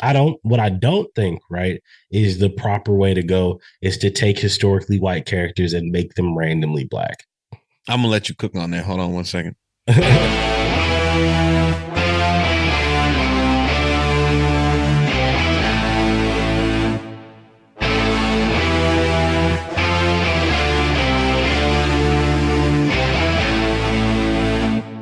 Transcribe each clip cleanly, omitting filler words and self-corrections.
What I don't think, right, is the proper way to go is to take historically white characters and make them randomly black. I'm gonna let you cook on that. Hold on one second.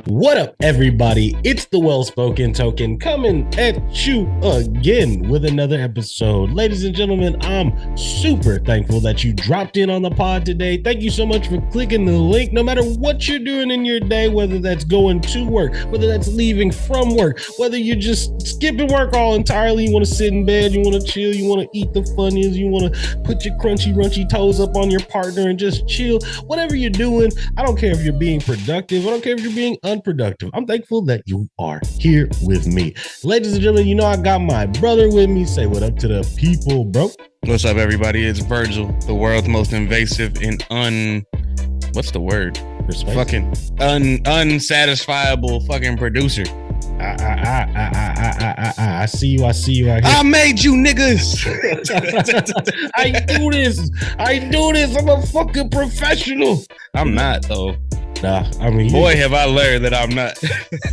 What up, everybody? It's the Well-Spoken Token coming at you again with another episode. Ladies and gentlemen, I'm super thankful that you dropped in on the pod today. Thank you so much for clicking the link. No matter what you're doing in your day, whether that's going to work, whether that's leaving from work, whether you're just skipping work all entirely, you want to sit in bed, you want to chill, you want to eat the Funyuns, you want to put your crunchy toes up on your partner and just chill. Whatever you're doing, I don't care if you're being productive. I don't care if you're being unproductive. I'm thankful that you are here with me. Ladies and gentlemen, you know I got my brother with me. Say what up to the people, bro. What's up, everybody? It's Virgil, the world's most invasive and what's the word? Fucking unsatisfiable fucking producer. I see you out here. I made you niggas. I do this. I'm a fucking professional. I'm not though. Nah, I mean, boy, have I learned that I'm not.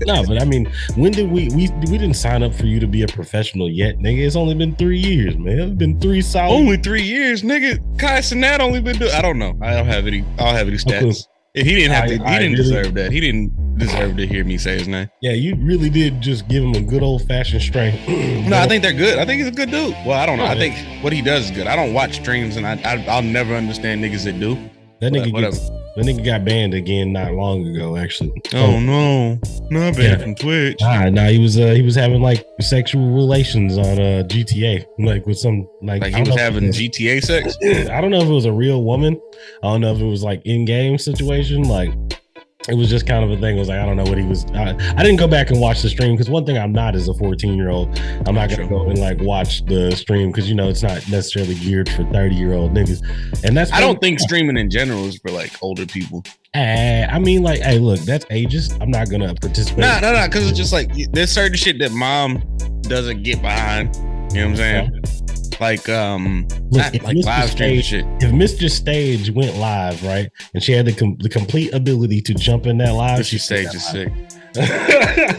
No, but I mean, when did we didn't sign up for you to be a professional yet, nigga? It's only been 3 years, man. It's been 3 solid. Only 3 years, nigga. Kai Sinat only been doing. I don't know. I don't have any stats. Cool. He didn't have to. He didn't deserve that. He didn't deserve to hear me say his name. Yeah, you really did just give him a good old fashioned strain. No, I think they're good. I think he's a good dude. Well, I don't know. I think what he does is good. I don't watch streams, and I'll never understand niggas that do. That nigga got banned again not long ago, actually. Oh no, not banned from Twitch. Nah, he was having like sexual relations on GTA, like with some like he was having GTA sex. I don't know if it was a real woman. I don't know if it was like in-game situation. Like it was just kind of a thing. It was like, I don't know what he was. I didn't go back and watch the stream because one thing I'm not is a 14-year-old. I'm not gonna go and like watch the stream because you know it's not necessarily geared for 30-year-old niggas. And that's I don't think streaming in general is for like older people. I mean, like, hey, look, that's ageist. I'm not gonna participate. No, because it's just like there's certain shit that mom doesn't get behind. You know what I'm saying? Yeah. Like look, like live stream shit. If Mr. Stage went live, right, and she had the complete ability to jump in that live, Mr. Stage is sick.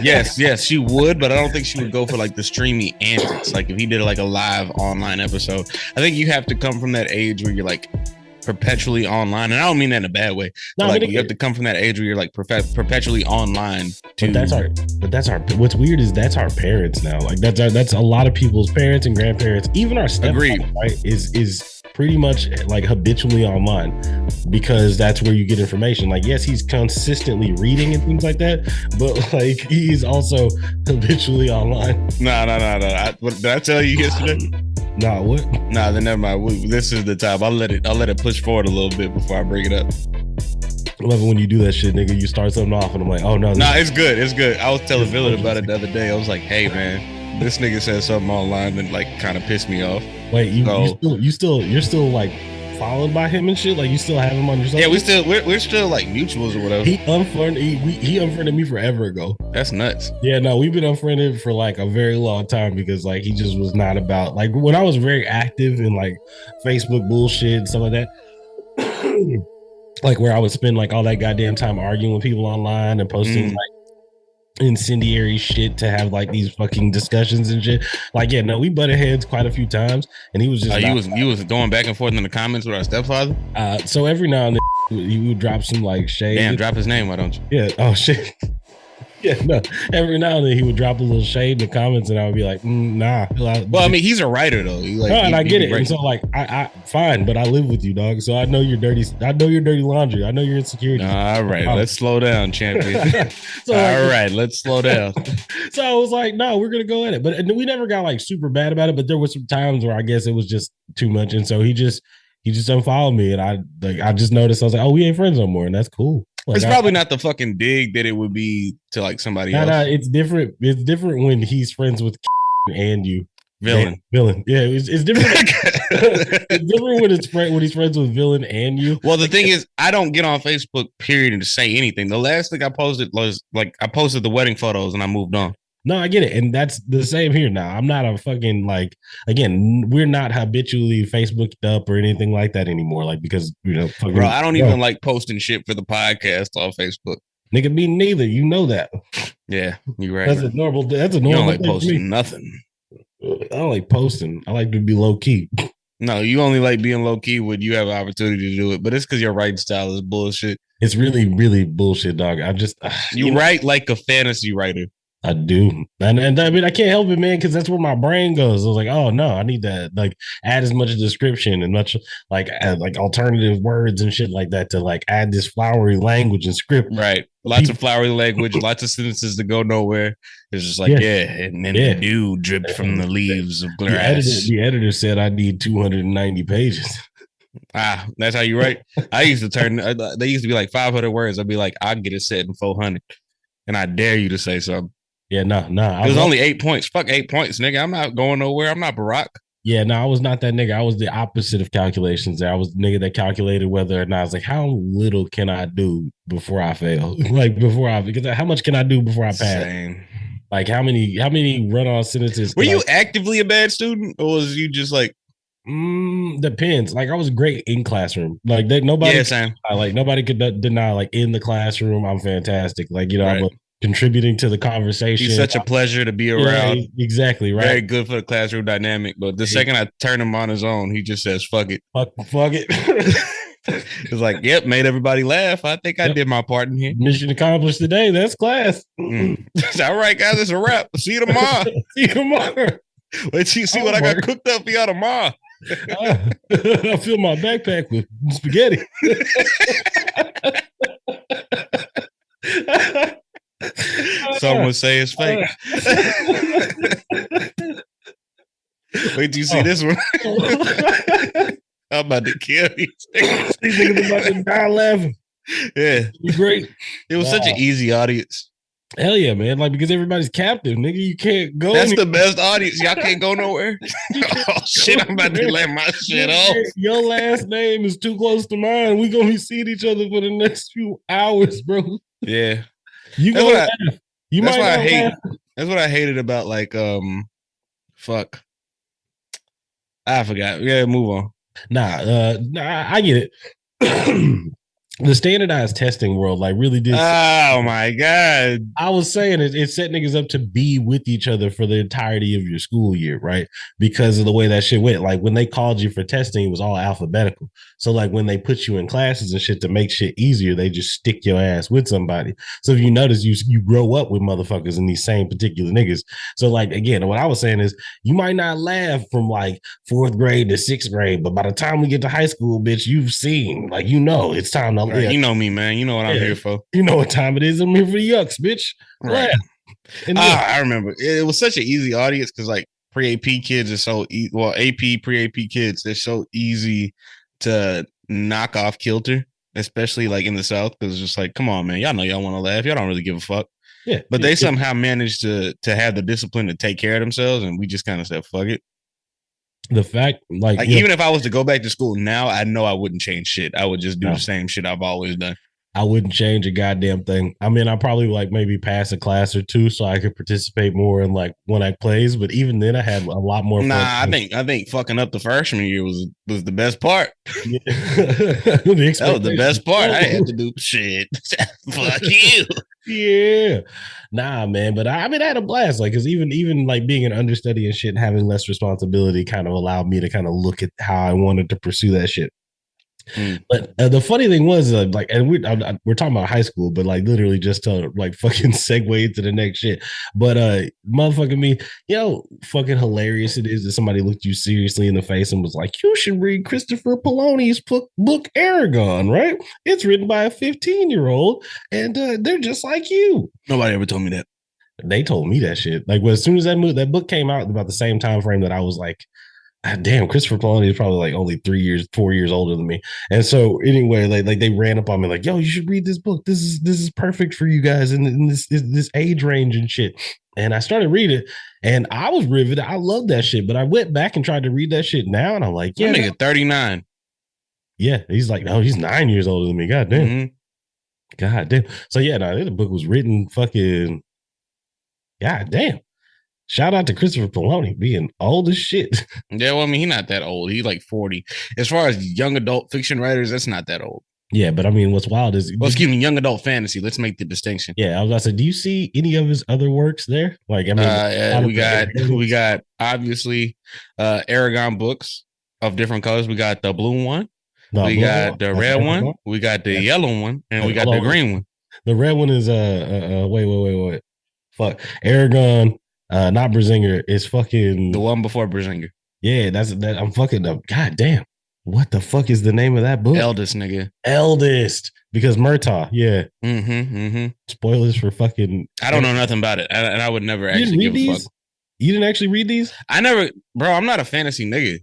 yes, she would, but I don't think she would go for like the streamy antics. Like if he did like a live online episode, I think you have to come from that age where you're like perpetually online, and I don't mean that in a bad way. No, like you have to come from that age where you're like perpetually online. But that's our. What's weird is that's our parents now. Like that's a lot of people's parents and grandparents, even our stepfather, right? Is pretty much like habitually online because that's where you get information. Like yes, he's consistently reading and things like that, but like he's also habitually online. No. What did I tell you yesterday? Nah, what? Nah, then never mind. This is the time. I'll let it push forward a little bit before I bring it up. I love it when you do that shit, nigga. You start something off and I'm like, oh no. Nah, it's good. It's good. I was telling Villain about it the other day. I was like, hey man, this nigga said something online that like kind of pissed me off. Wait, you're still like followed by him and shit? Like you still have him on your social? Yeah, we're still like mutuals or whatever. He unfriended me forever ago. That's nuts. Yeah, no, we've been unfriended for like a very long time because like he just was not about like when I was very active in like Facebook bullshit and stuff like that. Like where I would spend like all that goddamn time arguing with people online and posting like incendiary shit to have like these fucking discussions and shit. Like yeah, no, we butted heads quite a few times, and he was just you was going back and forth in the comments with our stepfather. So every now and then he would drop some like shade. Damn, drop his name, why don't you? Yeah. Oh shit. Yeah, no. Every now and then he would drop a little shade in the comments, and I would be like, nah. Well, I mean, he's a writer though. And I get it. And so, like, I fine, but I live with you, dog. So I know your dirty laundry. I know your insecurities. All right, let's slow down, champion. Let's slow down. So I was like, no, we're gonna go at it, but we never got like super bad about it. But there were some times where I guess it was just too much, and so he just unfollowed me, and I just noticed I was like, oh, we ain't friends no more, and that's cool. Like, it's probably not the fucking dig that it would be to like somebody else. No, it's different. It's different when he's friends with and you. Villain. Yeah, it's different. It's different when he's friends with Villain and you. Well, the thing is, I don't get on Facebook, period, and to say anything. The last thing I posted was like I posted the wedding photos and I moved on. No, I get it. And that's the same here now. I'm not a fucking like, again, we're not habitually Facebooked up or anything like that anymore. Like, because, Bro, fucking, I don't even like posting shit for the podcast on Facebook. nigga, me neither. You know that. Yeah, you're right. That's a normal You don't like thing for posting me. nothing. I don't like posting. I like to be low key. No, you only like being low key when you have an opportunity to do it. But it's because your writing style is bullshit. It's really, really bullshit, dog. I just, you write like a fantasy writer. I do. And I mean, I can't help it, man, because that's where my brain goes. I was like, oh no, I need to like add as much description and much like alternative words and shit like that to like add this flowery language and script. Right. Lots of flowery language, lots of sentences that go nowhere. It's just like, and then the dew dripped from the leaves of grass. The editor said I need 290 pages. That's how you write. I used to turn, they used to be like 500 words. I'd be like, I'll get it set in 400. And I dare you to say something. Yeah, no. It was only 8 points. Fuck 8 points, nigga. I'm not going nowhere. I'm not Barack. Yeah, no, I was not that nigga. I was the opposite of calculations. I was the nigga that calculated whether or not I was like, how little can I do before I fail? Because how much can I do before I pass? Same. Like how many run-on sentences? Were you actively a bad student, or was you just like? Depends. Like I was great in classroom. Like nobody. Yeah, same. Nobody could deny. Like in the classroom, I'm fantastic. Like right. I'm contributing to the conversation. He's such a pleasure to be around. Yeah, exactly, right. Very good for the classroom dynamic. But the second I turn him on his own, he just says, fuck it. Fuck it. It's like, yep, made everybody laugh. I think I did my part in here. Mission accomplished today. That's class. All right, guys, it's a wrap. See you tomorrow. See you tomorrow. Wait till you see what I got cooked up for y'all tomorrow. I fill my backpack with spaghetti. Some would say it's fake. Wait till you see this one. I'm about to kill these niggas. These niggas about to die laughing. Yeah. Great. It was such an easy audience. Hell yeah, man. Like, because everybody's captive, nigga. You can't go. That's the best audience. Y'all can't go nowhere. Oh, shit. I'm about to let my shit off. Your last name is too close to mine. We're going to be seeing each other for the next few hours, bro. Yeah. That's what I hate. That's what I hated about, like, fuck. I forgot. Yeah, move on. Nah, I get it. The standardized testing world, like, really did. Oh my god! I was saying it set niggas up to be with each other for the entirety of your school year, right? Because of the way that shit went. Like when they called you for testing, it was all alphabetical. So like when they put you in classes and shit to make shit easier, they just stick your ass with somebody. So if you notice, you grow up with motherfuckers in these same particular niggas. So like again, what I was saying is you might not laugh from like 4th grade to 6th grade, but by the time we get to high school, bitch, you've seen like it's time to. Right, you know me, man. You know what I'm here for. You know what time it is. I'm here for the yucks, bitch. Right. I remember. It was such an easy audience because like pre-AP kids are so AP pre-AP kids, they're so easy to knock off kilter, especially like in the South, because it's just like, come on, man, y'all know y'all want to laugh. Y'all don't really give a fuck. Yeah. But they somehow managed to have the discipline to take care of themselves, and we just kind of said, fuck it. The fact, like even if I was to go back to school now, I know I wouldn't change shit. I would just do the same shit I've always done. I wouldn't change a goddamn thing. I mean, I probably like maybe pass a class or two so I could participate more in like one act plays. But even then, I had a lot more. I think fucking up the freshman year was the best part. Yeah. That was the best part. I had to do shit. Fuck you. Yeah. Nah, man. But I mean, I had a blast. Like, because even like being an understudy and shit and having less responsibility kind of allowed me to kind of look at how I wanted to pursue that shit. But the funny thing was like, and we're talking about high school, but like literally just to like fucking segue into the next shit. But motherfucking me, fucking hilarious it is that somebody looked you seriously in the face and was like, you should read Christopher Poloni's book Aragorn, right? It's written by a 15-year-old and they're just like you. Nobody ever told me that. They told me that shit. Like, well, as soon as that book came out, about the same time frame that I was like, damn, Christopher Poloni is probably like only 4 years older than me. And so anyway, like they ran up on me like, yo, you should read this book. This is perfect for you guys in this age range and shit. And I started reading it and I was riveted. I love that shit. But I went back and tried to read that shit now. And I'm like, yeah. That nigga 39. Yeah. He's like, no, he's 9 years older than me. God damn. Mm-hmm. God damn. So yeah, the book was written fucking God damn. Shout out to Christopher Poloni being old as shit. Yeah, well, I mean, he's not that old. He's like 40. As far as young adult fiction writers, that's not that old. Yeah, but I mean, what's wild is excuse me, young adult fantasy. Let's make the distinction. Yeah, I was about to say, do you see any of his other works there? Like, I mean, we got obviously Aragorn books of different colors. We got the blue one, we got the red one, we got the yellow one, and we got the green one. The red one is wait. Fuck. Aragorn, not Brazinger, is fucking the one before Brazinger. Yeah, that's that. I'm fucking up. God damn. What the fuck is the name of that book? Eldest, nigga. Eldest. Because Murtaugh, yeah. Mm-hmm. Spoilers for fucking. I don't know nothing about it. And I would never actually give a fuck. You didn't actually read these? I never, bro, I'm not a fantasy nigga.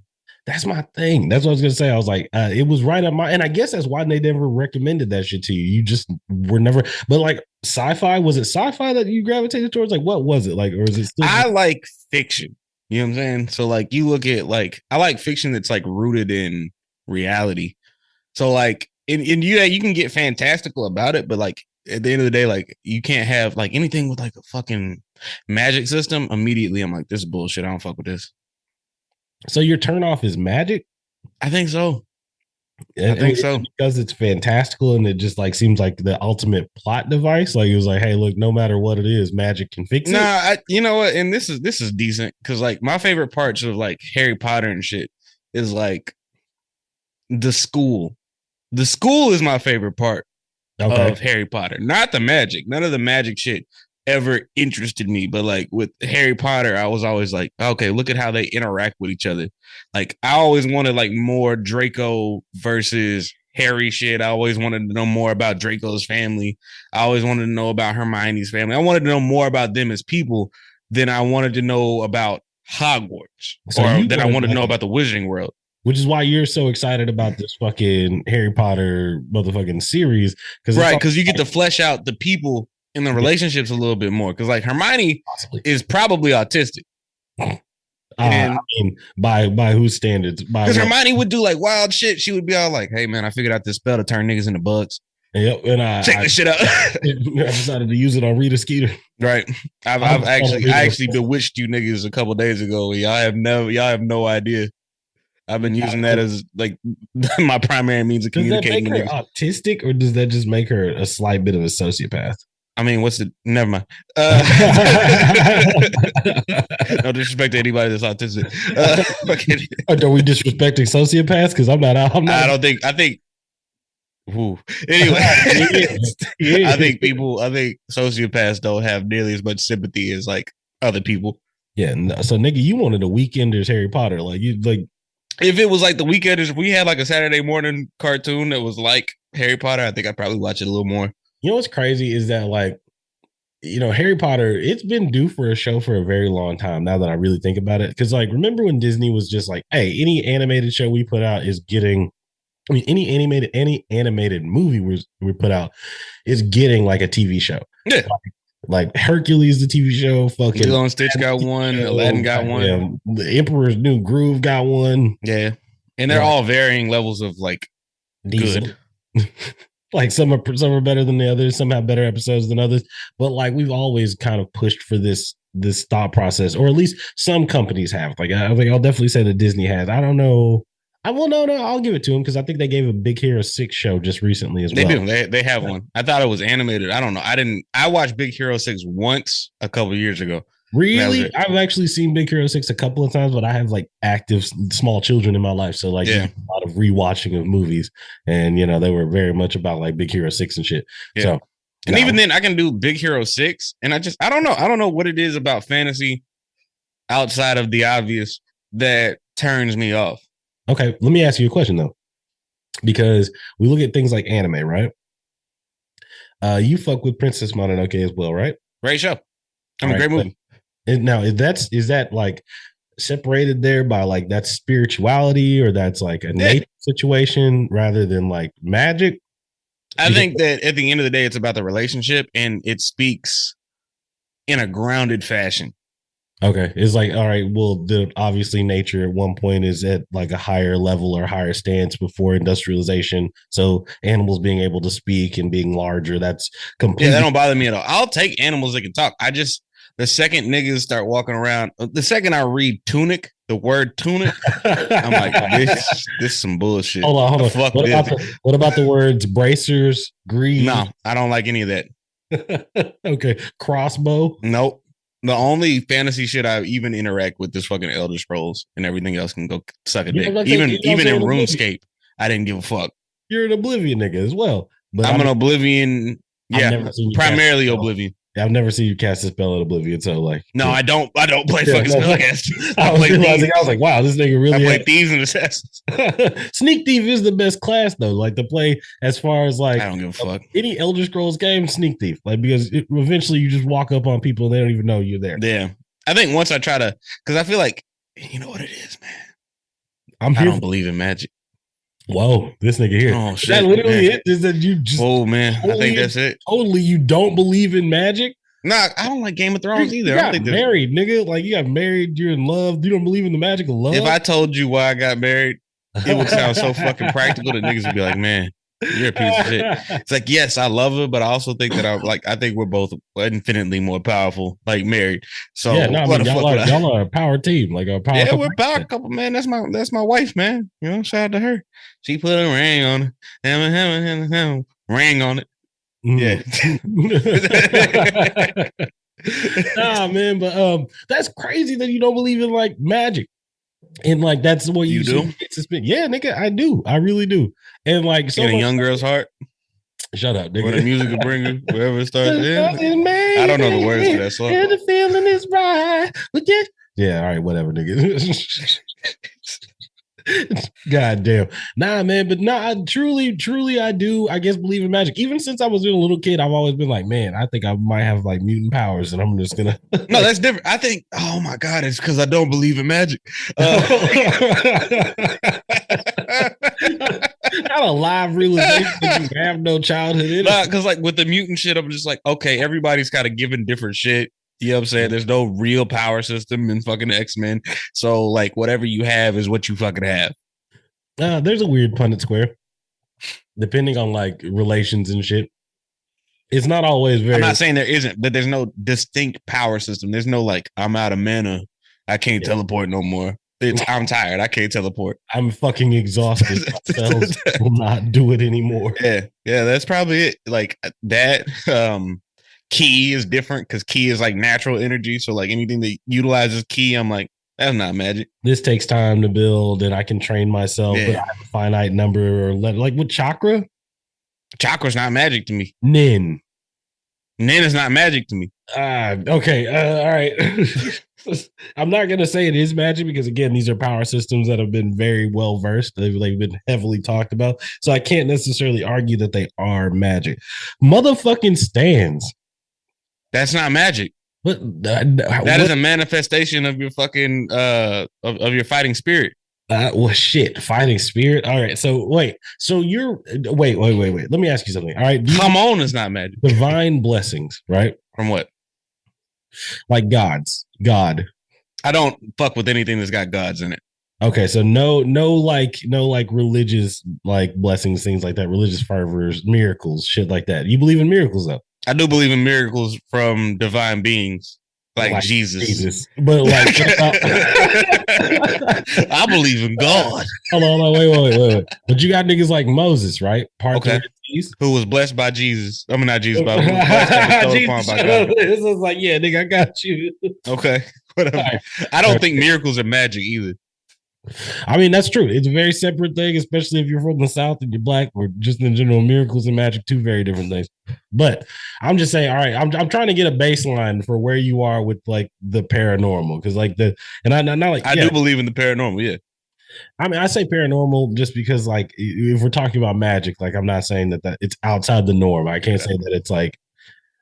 That's my thing. That's what I was gonna say. I was like, it was right up my, and I guess that's why they never recommended that shit to you. You just were never, but like sci-fi, was it sci-fi that you gravitated towards? Like, what was it like, or is it still? I like fiction. You know what I'm saying? So like, you look at like, I like fiction that's like rooted in reality. So like, in you can get fantastical about it, but like at the end of the day, like you can't have like anything with like a fucking magic system. Immediately, I'm like, this is bullshit. I don't fuck with this. So your turnoff is magic? I think so. I think so. Because it's fantastical and it just like seems like the ultimate plot device. Like it was like, hey, look, no matter what it is, magic can fix it. You know what? And this is decent because like my favorite parts of like Harry Potter and shit is like the school. The school is my favorite part of Harry Potter, not the magic. None of the magic shit ever interested me, but like with Harry Potter, I was always like, okay, look at how they interact with each other. Like I always wanted like more Draco versus Harry shit. I always wanted to know more about Draco's family. I always wanted to know about Hermione's family. I wanted to know more about them as people than I wanted to know about Hogwarts, or than I wanted to know about the Wizarding World. Which is why you're so excited about this fucking Harry Potter motherfucking series. Right, because you get to flesh out the people in the relationships a little bit more, because like Hermione is probably autistic. I mean, by whose standards? Because Hermione would do like wild shit. She would be all like, "Hey man, I figured out this spell to turn niggas into bugs." Yep, and check this shit out. I decided to use it on Rita Skeeter. Right, I actually bewitched you niggas a couple days ago. Y'all have no idea. I've been using that as like my primary means of communicating. Does that make her autistic, or does that just make her a slight bit of a sociopath? I mean, never mind. No disrespect to anybody that's autistic. Are we disrespecting sociopaths? Because I'm not. I think. Whew. Anyway, I think sociopaths don't have nearly as much sympathy as like other people. Yeah. No, so nigga, you wanted a Weekenders Harry Potter, like you like. If it was like the Weekenders, if we had like a Saturday morning cartoon that was like Harry Potter, I think I'd probably watch it a little more. You know what's crazy is that like, you know, Harry Potter, it's been due for a show for a very long time now that I really think about it. Because like, remember when Disney was just like, hey, any animated show we put out is getting, I mean, any animated movie we put out is getting like a TV show. Yeah. Like Hercules, the TV show, fucking Lilo and Stitch got one, Aladdin got one, the Emperor's New Groove got one. Yeah, and they're all varying levels of like decent. Good. Like some are better than the others, some have better episodes than others. But like we've always kind of pushed for this thought process, or at least some companies have. Like I think I'll definitely say that Disney has. I don't know. No, I'll give it to them because I think they gave a Big Hero 6 show just recently as well. They do. They have one. I thought it was animated. I don't know. I watched Big Hero 6 once a couple of years ago. Really? I've actually seen Big Hero 6 a couple of times, but I have like active small children in my life. So like a lot of rewatching of movies. And you know, they were very much about like Big Hero 6 and shit. Yeah. So and even then I can do Big Hero 6. And I don't know. I don't know what it is about fantasy outside of the obvious that turns me off. Okay, let me ask you a question though, because we look at things like anime, right? You fuck with Princess Mononoke as well, right? Great show. Great movie. And now, is that like separated there by like that's spirituality, or that's like a nature situation rather than like magic? I think that at the end of the day, it's about the relationship, and it speaks in a grounded fashion. Okay, it's like, all right, well, obviously nature at one point is at like a higher level or higher stance before industrialization. So animals being able to speak and being larger, that's completely. Yeah, that don't bother me at all. I'll take animals that can talk. There's The second niggas start walking around, the second I read tunic, the word tunic, I'm like, this is some bullshit. Hold on. Fuck what about the words bracers, greed? No, I don't like any of that. Okay, crossbow. Nope. The only fantasy shit I even interact with is fucking Elder Scrolls, and everything else can go suck a dick. Even in RuneScape, I didn't give a fuck. You're an Oblivion nigga as well. But I'm an Oblivion. Yeah, primarily Oblivion. I've never seen you cast a spell at Oblivion, so like. No, yeah. I don't play fucking spellcasters. I was like, wow, this nigga really. I play thieves and assassins. Sneak Thief is the best class though. Like to play as far as like. I don't give a fuck. Any Elder Scrolls game, Sneak Thief, like because eventually you just walk up on people and they don't even know you're there. Yeah, I think once I try to, because I feel like you know what it is, man. I don't believe in magic. Whoa, this nigga here. Oh shit! That literally it is that you just. Oh man, totally, I think that's it. Totally, you don't believe in magic. Nah, I don't like Game of Thrones either. You got married, nigga. Like you got married, you're in love. You don't believe in the magic of love. If I told you why I got married, it would sound so fucking practical that niggas would be like, man, you're a piece of shit. It's like, yes, I love her, but I also think that I think we're both infinitely more powerful, like married. So yeah, no, I mean, y'all are a power team, like a power. Yeah, we're a power couple, man. That's my wife, man. You know, shout out to her. She put a ring on it. Ring on it. Yeah. Nah, man, but that's crazy that you don't believe in like magic. And like that's what you do. Yeah, nigga, I do. I really do. And like so in a young girl's heart. Shut up, nigga. Where the music will bring her, wherever it starts. I don't know the words to that song. And the feeling is right. Yeah, all right, whatever, nigga. God damn. Nah, man, but nah, I truly, I do, I guess, believe in magic. Even since I was a little kid, I've always been like, man, I think I might have like mutant powers and I'm just gonna. No, that's different. I think, oh my God, it's because I don't believe in magic. Not a live realization that you have no childhood. Nah, because like with the mutant shit, I'm just like, okay, everybody's kind of given different shit. You know what I'm saying? There's no real power system in fucking X-Men. So like whatever you have is what you fucking have. There's a weird Punnett square. Depending on like relations and shit. It's not always very. I'm not saying there isn't, but there's no distinct power system. There's no like, I'm out of mana. I can't teleport no more. I'm tired. I can't teleport. I'm fucking exhausted. My cells will not do it anymore. Yeah, that's probably it. Like that. Ki is different because ki is like natural energy. So like anything that utilizes ki, I'm like, that's not magic. This takes time to build, and I can train myself. But I have a finite number, or like with chakra. Chakra's not magic to me. Nin is not magic to me. Okay. All right. I'm not gonna say it is magic because again, these are power systems that have been very well versed. They've been heavily talked about, so I can't necessarily argue that they are magic. Motherfucking stands. That's not magic. But that is a manifestation of your fucking of your fighting spirit. Well, shit, fighting spirit. All right, so wait. So you're wait. Let me ask you something. All right, come on, is not magic. Divine blessings, right? From what? Like God. I don't fuck with anything that's got gods in it. Okay, so no like religious like blessings, things like that, religious fervors, miracles, shit like that. You believe in miracles though? I do believe in miracles from divine beings like Jesus. But like I believe in God. Hold on, wait. But you got niggas like Moses, right? Who was blessed by Jesus. I mean not Jesus, but who was blessed by God. This is like, yeah, nigga, I got you. Okay. Whatever. Right. I don't think miracles are magic either. I mean, that's true. It's a very separate thing, especially if you're from the South and you're black, or just in general, miracles and magic, two very different things. But I'm just saying, all right, I'm trying to get a baseline for where you are with like the paranormal, because like I do believe in the paranormal, yeah. I mean, I say paranormal just because like if we're talking about magic, like I'm not saying that it's outside the norm. I can't say that it's like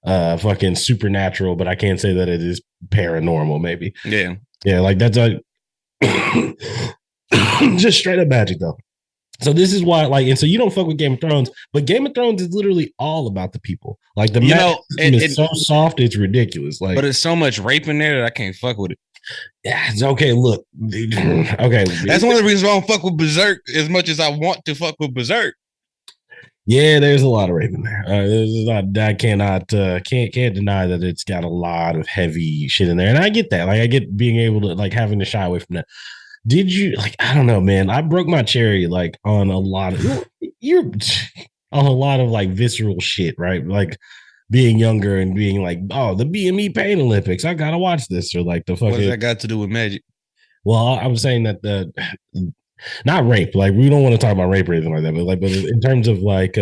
fucking supernatural, but I can say that it is paranormal, maybe. Yeah, like that's a just straight up magic though. So this is why, like, and so you don't fuck with Game of Thrones, but Game of Thrones is literally all about the people. Like the magic is so soft, it's ridiculous. Like, but it's so much rape in there that I can't fuck with it. Yeah, it's okay. Look, okay, that's one of the reasons why I don't fuck with Berserk as much as I want to fuck with Berserk. Yeah, there's a lot of rape in there. There's not, I can't deny that it's got a lot of heavy shit in there, and I get that. Like, I get being able to like having to shy away from that. Did you like? I don't know, man. I broke my cherry like on a lot of you're on a lot of like visceral shit, right? Like being younger and being like, oh, the BME Pain Olympics, I gotta watch this, or like the fucking. What's that got to do with magic? Well, I was saying that the not rape, like we don't want to talk about rape or anything like that, but in terms of like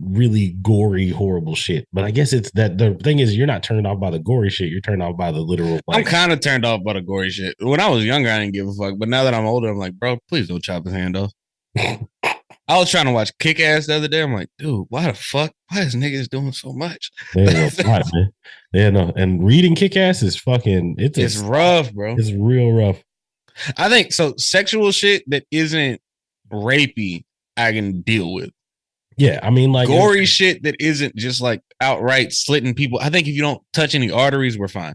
really gory, horrible shit. But I guess it's that the thing is you're not turned off by the gory shit, you're turned off by the literal like, I'm kind of turned off by the gory shit. When I was younger, I didn't give a fuck. But now that I'm older, I'm like, bro, please don't chop his hand off. I was trying to watch Kick Ass the other day. I'm like, dude, why the fuck? Why is niggas doing so much? God, man. Yeah, no. And reading Kick Ass is fucking it's rough, bro. It's real rough. I think so. Sexual shit that isn't rapey, I can deal with. Yeah, I mean, like gory shit that isn't just like outright slitting people. I think if you don't touch any arteries, we're fine.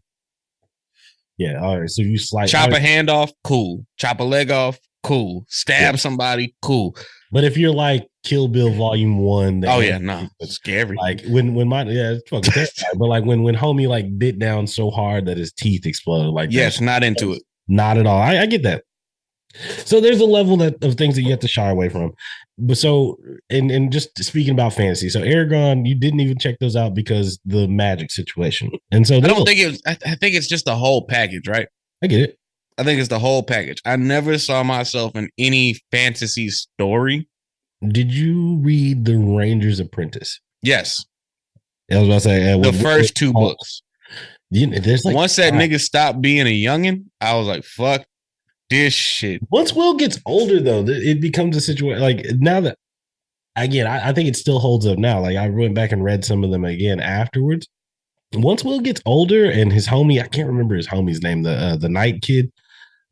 Yeah, all right. So you chop a hand off, cool. Chop a leg off, cool. Stab somebody, cool. But if you're like Kill Bill Volume 1, oh yeah, no, it's scary. Like when my it's fucking terrifying. But like when homie like bit down so hard that his teeth exploded, like yes, not into it. Not at all. I get that. So there's a level of things that you have to shy away from. But so and just speaking about fantasy, so Aragorn, you didn't even check those out because the magic situation. And so I don't think it was. I think it's just the whole package, right? I get it. I think it's the whole package. I never saw myself in any fantasy story. Did you read The Ranger's Apprentice? Yes. I was about to say the first two books. There's like once that nigga stopped being a youngin', I was like, fuck this shit. Once Will gets older, though, it becomes a situation like now that again, I think it still holds up now. Like I went back and read some of them again afterwards. Once Will gets older and his homie, I can't remember his homie's name, the night kid.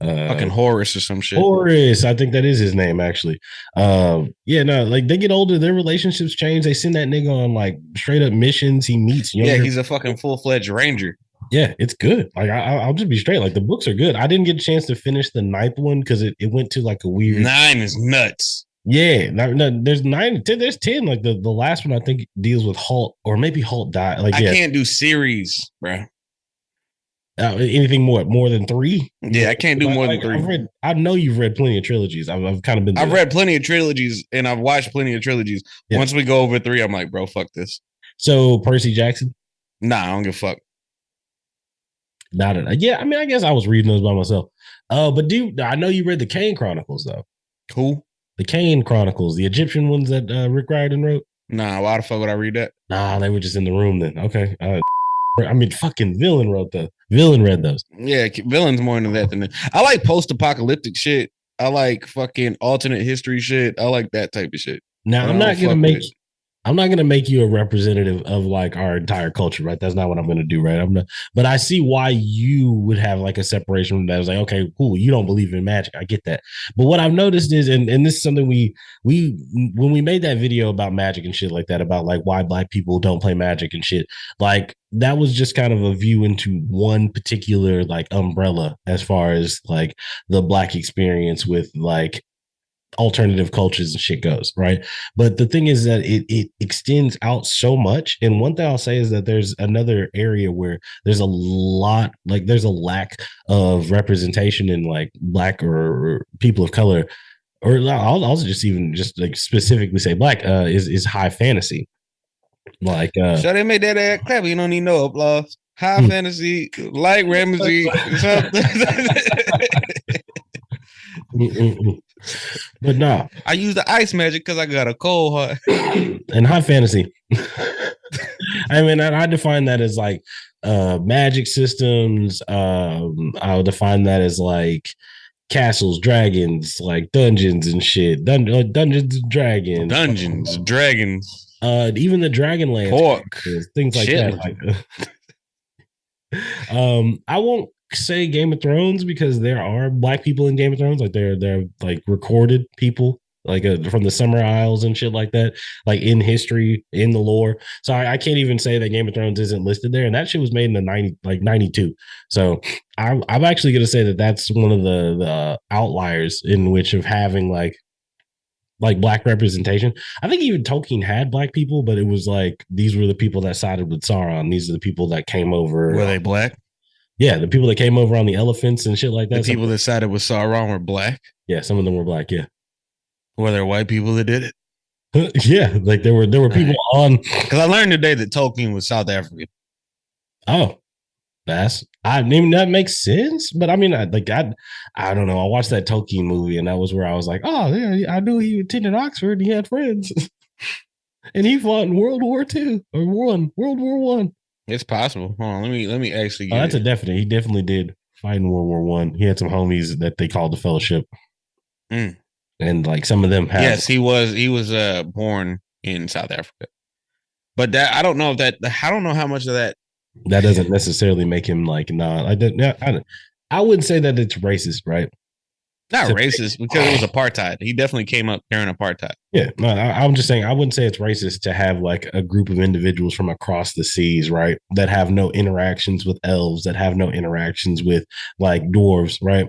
Fucking Horace or some shit. Horace, I think that is his name, actually. Yeah, no, like they get older, their relationships change. They send that nigga on like straight up missions. He meets younger. Yeah, he's a fucking full-fledged ranger. Yeah, it's good. Like I'll just be straight. Like the books are good. I didn't get a chance to finish the 9th one because it went to like a weird 9 is nuts. Yeah, no, there's 9, 10, there's 10. Like the last one I think deals with Halt, or maybe Halt died. Like I can't do series, bro. Anything more than 3? Yeah, I can't do more than 3. I know you've read plenty of trilogies. I've kind of been. I've read plenty of trilogies, and I've watched plenty of trilogies. Yeah. Once we go over 3, I'm like, bro, fuck this. So Percy Jackson? Nah, I don't give a fuck. Yeah, I mean, I guess I was reading those by myself. But I know you read the Kane Chronicles though. Who? The Kane Chronicles, the Egyptian ones that Rick Riordan wrote. Nah, why the fuck would I read that? Nah, they were just in the room then. Okay. I mean, fucking Villain wrote those. Villain read those. Yeah, Villain's more into that than that. I like post-apocalyptic shit. I like fucking alternate history shit. I like that type of shit. Now, I'm not gonna make you a representative of like our entire culture, right? That's not what I'm gonna do, right? But I see why you would have like a separation from that. It's like, okay, cool, you don't believe in magic. I get that. But what I've noticed is, and this is something we when we made that video about magic and shit like that, about like why Black people don't play magic and shit, like that was just kind of a view into one particular like umbrella as far as like the Black experience with like alternative cultures and shit goes, right? But the thing is that it extends out so much. And one thing I'll say is that there's another area where there's a lack of representation in like Black or people of color, or I'll also just like specifically say Black, is high fantasy. Like so they made that ad clap. You don't need no applause. High fantasy, like Ramsey. But no, I use the ice magic because I got a cold heart. And high fantasy, I mean, I define that as like magic systems. I'll define that as like castles, dragons, like dungeons and shit. Dungeons and dragons. Dungeons, dragons. Even the Dragonlance, pork, things like that. Like, I won't say Game of Thrones because there are Black people in Game of Thrones. Like they're like recorded people, like from the Summer Isles and shit like that, like in history, in the lore. So I can't even say that Game of Thrones isn't listed there. And that shit was made in the 92. So I'm actually going to say that that's one of the outliers in which of having like like black representation. I think even Tolkien had black people, but it was like these were the people that sided with Sauron. These are the people that came over. Were they black? Yeah, the people that came over on the elephants and shit like that. The people that sided with Sauron were black? Yeah, some of them were black, yeah. Were there white people that did it? Yeah, like there were people on. Because I learned today that Tolkien was South African. Oh, I mean that makes sense, but I mean, I don't know. I watched that Tolkien movie, and that was where I was like, oh yeah, I knew he attended Oxford. And he had friends, and he fought in World War II or World War One. It's possible. Hold on, let me actually. That's a definite. He definitely did fight in World War One. He had some homies that they called the Fellowship, and like some of them have. Yes, he was born in South Africa, but that I don't know how much of that. That doesn't necessarily make him like I wouldn't say that it's racist, right? Not racist because it was apartheid. He definitely came up during apartheid. Yeah, no, I'm just saying I wouldn't say it's racist to have like a group of individuals from across the seas, right, that have no interactions with elves, that have no interactions with like dwarves, right?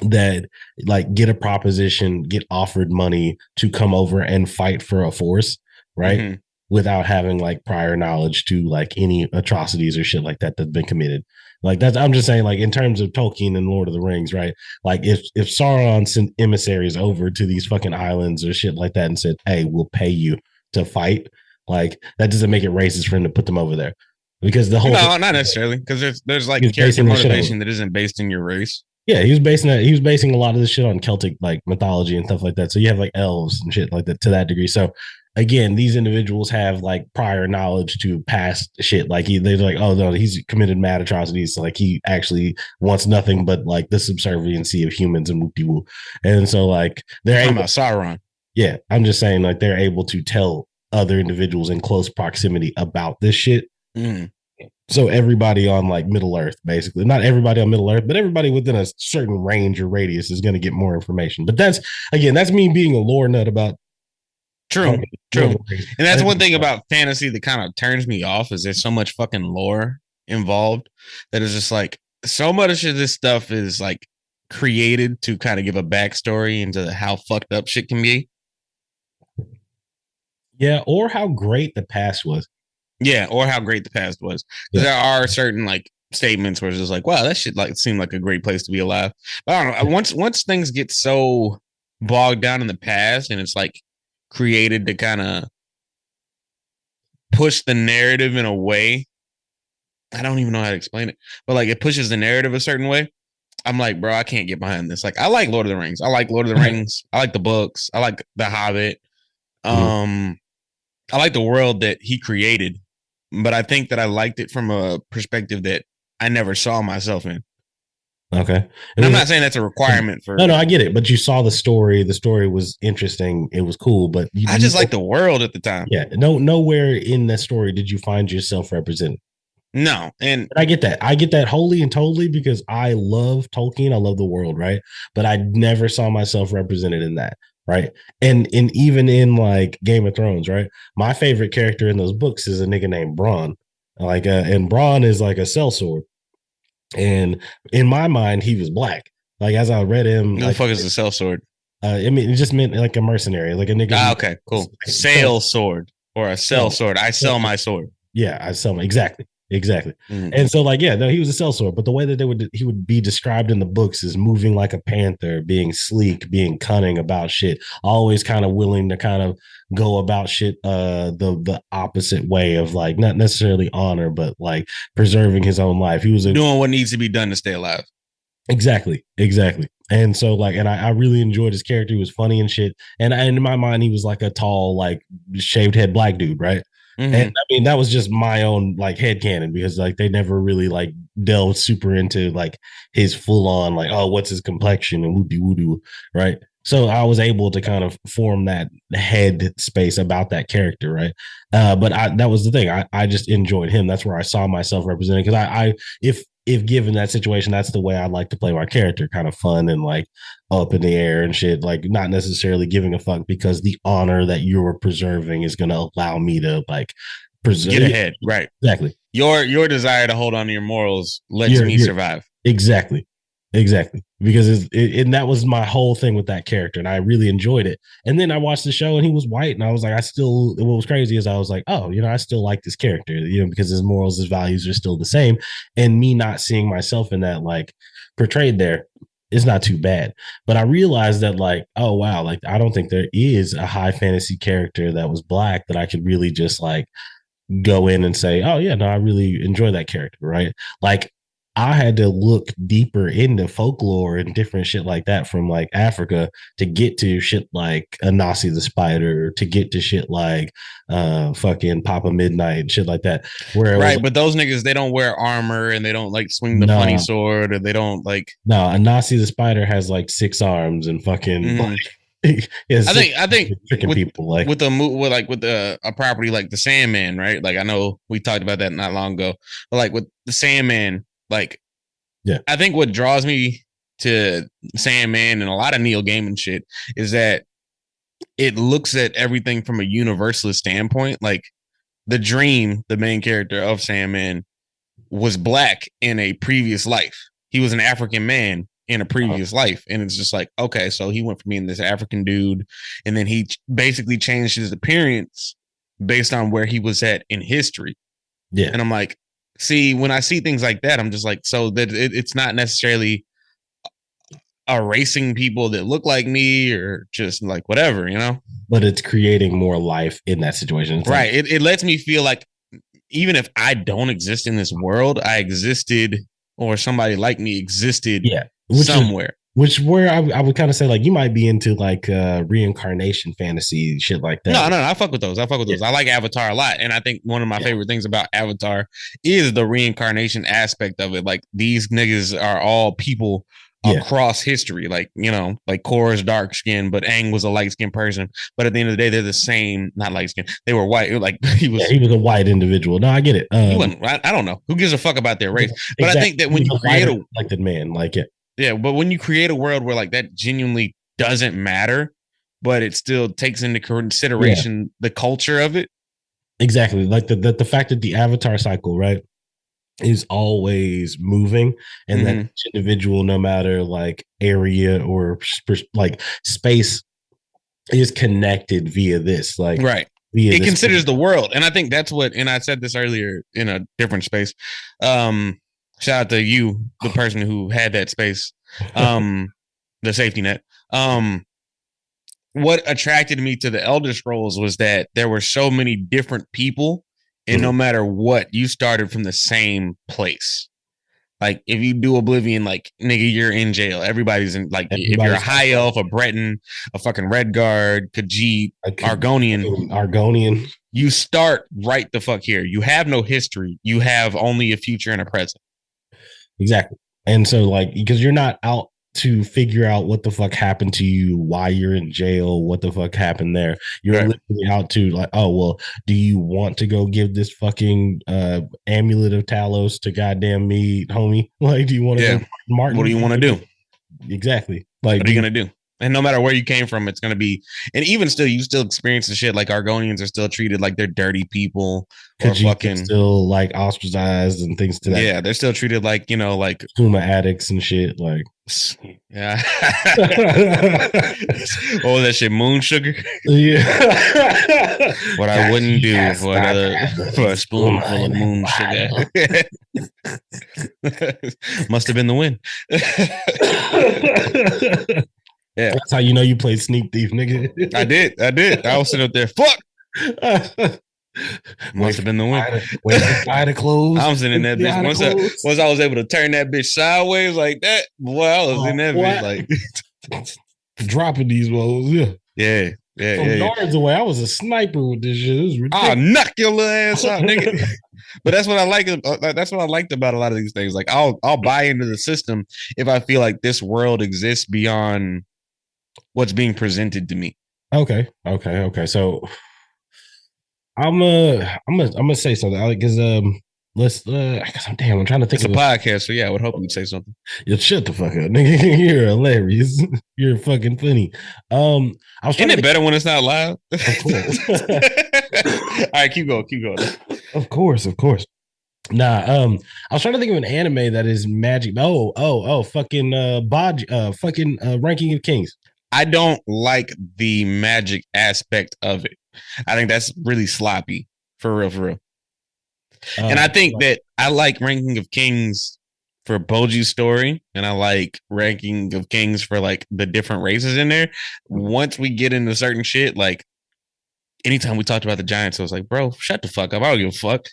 That like get a proposition, get offered money to come over and fight for a force, right? Mm-hmm. Without having like prior knowledge to like any atrocities or shit like that that's been committed. Like that's, I'm just saying, like in terms of Tolkien and Lord of the Rings, right? Like if Sauron sent emissaries over to these fucking islands or shit like that and said, "Hey, we'll pay you to fight," like that doesn't make it racist for him to put them over there, because the whole not necessarily, because there's like character motivation that isn't based in your race. Yeah, he was basing a lot of this shit on Celtic like mythology and stuff like that. So you have like elves and shit like that to that degree. So again, these individuals have like prior knowledge to past shit. Like they're like, oh no, he's committed mad atrocities. Like he actually wants nothing but like the subserviency of humans and whoop de whoop. And so like they're talking about Sauron. Yeah, I'm just saying like they're able to tell other individuals in close proximity about this shit. Mm. So everybody on like Middle Earth, basically, not everybody on Middle Earth, but everybody within a certain range or radius is going to get more information. But that's me being a lore nut about. True. And that's one thing about fantasy that kind of turns me off is there's so much fucking lore involved that is just like so much of this stuff is like created to kind of give a backstory into how fucked up shit can be. Yeah, or how great the past was. Yeah, or how great the past was. Because there are certain like statements where it's just like, wow, that shit like seemed like a great place to be alive. But I don't know. Once things get so bogged down in the past and it's like created to kind of push the narrative in a way, I don't even know how to explain it, but like it pushes the narrative a certain way. I'm like, bro, I can't get behind this. Like, I like Lord of the Rings. I like the books. I like The Hobbit. I like the world that he created, but I think that I liked it from a perspective that I never saw myself in. Okay. And I'm not saying that's a requirement for. No, I get it. But you saw the story. The story was interesting. It was cool. But I just like the world at the time. Yeah. Nowhere in that story did you find yourself represented. No. And I get that. I get that wholly and totally because I love Tolkien. I love the world. Right. But I never saw myself represented in that. Right. And even in like Game of Thrones. Right. My favorite character in those books is a nigga named Bronn. Like, and Bronn is like a sellsword. And in my mind, he was black. Like as I read him, who the fuck is a sellsword? I mean, it just meant like a mercenary, like a nigga. Ah, okay, cool. Sale sword or a sell sword. I sell my sword. Yeah, I sell my exactly. Mm-hmm. And so, like, yeah, no, he was a sellsword. But the way that he would be described in the books is moving like a panther, being sleek, being cunning about shit, always kind of willing to kind of go about shit the opposite way of like not necessarily honor, but like preserving his own life. He was doing what needs to be done to stay alive. Exactly. And so like, and I really enjoyed his character. He was funny and shit. And in my mind, he was like a tall, like shaved head black dude, right? Mm-hmm. And I mean, that was just my own like headcanon because like they never really like delved super into like his full on like, oh, what's his complexion and woo-doo, right? So I was able to kind of form that head space about that character, right? But that was the thing. I just enjoyed him. That's where I saw myself represented because if given that situation, that's the way I like to play my character, kind of fun and like up in the air and shit, like not necessarily giving a fuck because the honor that you're preserving is going to allow me to like preserve. Get ahead, right? Exactly. Your desire to hold on to your morals lets me survive. Exactly. because and that was my whole thing with that character, and I really enjoyed it. And then I watched the show, and he was white, and I was like, what was crazy is I was like, oh, I still like this character, because his morals, his values are still the same, and me not seeing myself in that, like, portrayed there, is not too bad. But I realized that, like, oh wow, like I don't think there is a high fantasy character that was black that I could really just like go in and say, oh yeah, no, I really enjoy that character, right? Like I had to look deeper into folklore and different shit like that from like Africa to get to shit like Anansi the Spider, to get to shit like fucking Papa Midnight and shit like that. Where right, like, but those niggas, they don't wear armor and they don't like swing the funny sword, or they don't like. No, Anansi the Spider has like 6 arms and fucking. Like, I think tricking with, people like with a property like the Sandman, right? Like I know we talked about that not long ago, but like with the Sandman, like yeah, I think what draws me to Sandman and a lot of Neil Gaiman shit is that it looks at everything from a universalist standpoint. Like the Dream, the main character of Sandman, was black in a previous life. He was an African man in a previous life. And it's just like, okay, so he went from being this African dude, and then he basically changed his appearance based on where he was at in history. Yeah. And I'm like, see, when I see things like that, I'm just like, so that it's not necessarily erasing people that look like me or just like whatever, But it's creating more life in that situation. It's right. Like, it lets me feel like even if I don't exist in this world, I existed, or somebody like me existed somewhere. Which where I would kind of say like you might be into like reincarnation fantasy shit like that. No, I fuck with those. I like Avatar a lot, and I think one of my favorite things about Avatar is the reincarnation aspect of it. Like these niggas are all people across history. Like like Korra's dark skin, but Aang was a light skinned person. But at the end of the day, they're the same. Not light skin. They were white. Like he was a white individual. No, I get it. I don't know who gives a fuck about their race. But I think that when you create a elected man, like it. Yeah, but when you create a world where like that genuinely doesn't matter, but it still takes into consideration the culture of it. Exactly. Like the fact that the Avatar cycle, right, is always moving, and that each individual, no matter like area or like space, is connected via this. Like right. It considers the world. And I think that's what, and I said this earlier in a different space. Shout out to you, the person who had that space, the safety net. What attracted me to the Elder Scrolls was that there were so many different people, and no matter what, you started from the same place. Like if you do Oblivion, like nigga, you're in jail. Everybody's in. Like if you're a high elf, a Breton, a fucking Redguard, Khajiit, Argonian, you start right the fuck here. You have no history. You have only a future and a present. Exactly. And so like, because you're not out to figure out what the fuck happened to you, why you're in jail, what the fuck happened there. You're literally out to like, oh, well, do you want to go give this fucking amulet of Talos to goddamn me, homie? Like, do you want to go Martin? What do you want to do? Exactly. Like, what are you going to do? And no matter where you came from, it's going to be, and even still, you still experience the shit. Like Argonians are still treated like they're dirty people, or fucking still like ostracized and things to that. Yeah, they're still treated like, like Kuma addicts and shit. Like, yeah. Oh, that shit, moon sugar. Yeah. What I wouldn't do for a spoonful of moon sugar. Must have been the wind. Yeah, that's how you know you played Sneak Thief, nigga. I did. I was sitting up there. Fuck. Must have been the wind. Wait for the close. I'm sitting in that bitch. Once I was able to turn that bitch sideways like that, boy, I was in that bitch like dropping these woes. Yeah. From yards away, I was a sniper with this shit. It was ridiculous. I'll knock your little ass out, nigga. But that's what I like. That's what I liked about a lot of these things. Like I'll buy into the system if I feel like this world exists beyond what's being presented to me. Okay. So I'm gonna say something because I'm trying to think. It's a podcast, so yeah, I would hope you'd say something. You shut the fuck up, nigga. You're hilarious. You're fucking funny. Isn't it better when it's not live? Of course. All right, keep going. Of course. Nah, I was trying to think of an anime that is magic. Fucking Ranking of Kings. I don't like the magic aspect of it. I think that's really sloppy, for real, for real. And I think that I like Ranking of Kings for Boji's story, and I like Ranking of Kings for like the different races in there. Once we get into certain shit, like anytime we talked about the Giants, I was like, bro, shut the fuck up. I don't give a fuck.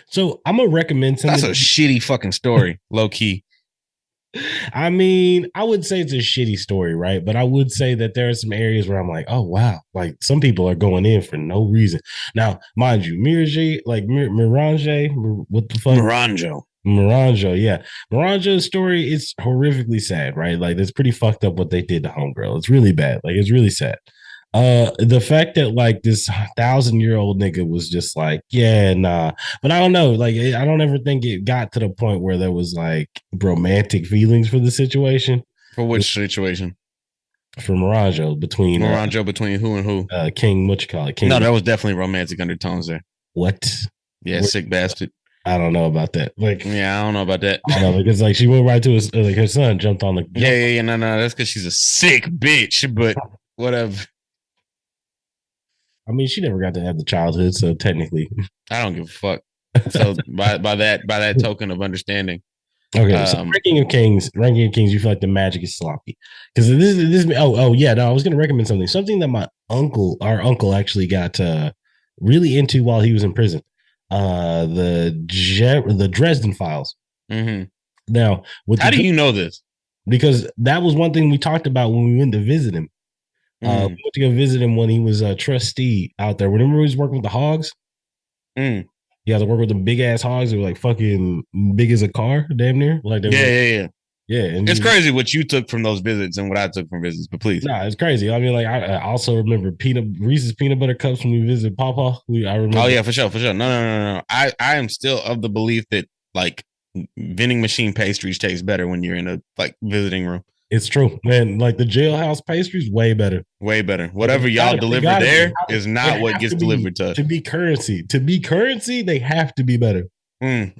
So I'm gonna recommend something. That's a shitty fucking story, low key. I mean, I would say it's a shitty story, right? But I would say that there are some areas where I'm like, oh wow, like some people are going in for no reason. Now, mind you, Mirage, what the fuck? Miranjo, yeah. Miranjo's story is horrifically sad, right? Like it's pretty fucked up what they did to Homegirl. It's really bad. Like it's really sad. The fact that like this 1,000-year-old nigga was just like, yeah, nah. But I don't know. Like I don't ever think it got to the point where there was like romantic feelings for the situation. For which situation? For Miranjo between between who and who? King, what you call it? King. No, there was definitely romantic undertones there. What? Yeah, what? Sick bastard. I don't know about that. Like, yeah, I don't know about that. I don't know because like she went right to his like her son jumped on the. Yeah. No, that's because she's a sick bitch. But whatever. I mean, she never got to have the childhood, so technically, I don't give a fuck. So by that token of understanding. Okay, so Ranking of Kings, you feel like the magic is sloppy because this. Yeah, no, I was going to recommend something that our uncle actually got really into while he was in prison. The Dresden Files. Mm-hmm. Now, how do you know this? Because that was one thing we talked about when we went to visit him. We went to go visit him when he was a trustee out there. Remember he was working with the hogs? Mm. He had to work with them big ass hogs. They were like fucking big as a car, damn near. Like yeah. And it's crazy what you took from those visits and what I took from visits. But please, nah, it's crazy. I mean, like I also remember Reese's peanut butter cups when we visited Papa. I remember. Oh yeah, for sure. No. I am still of the belief that like vending machine pastries taste better when you're in a like visiting room. It's true, man. Like the jailhouse pastries, way better. Way better. Whatever y'all deliver there is not what gets delivered to us. To be currency, they have to be better. Like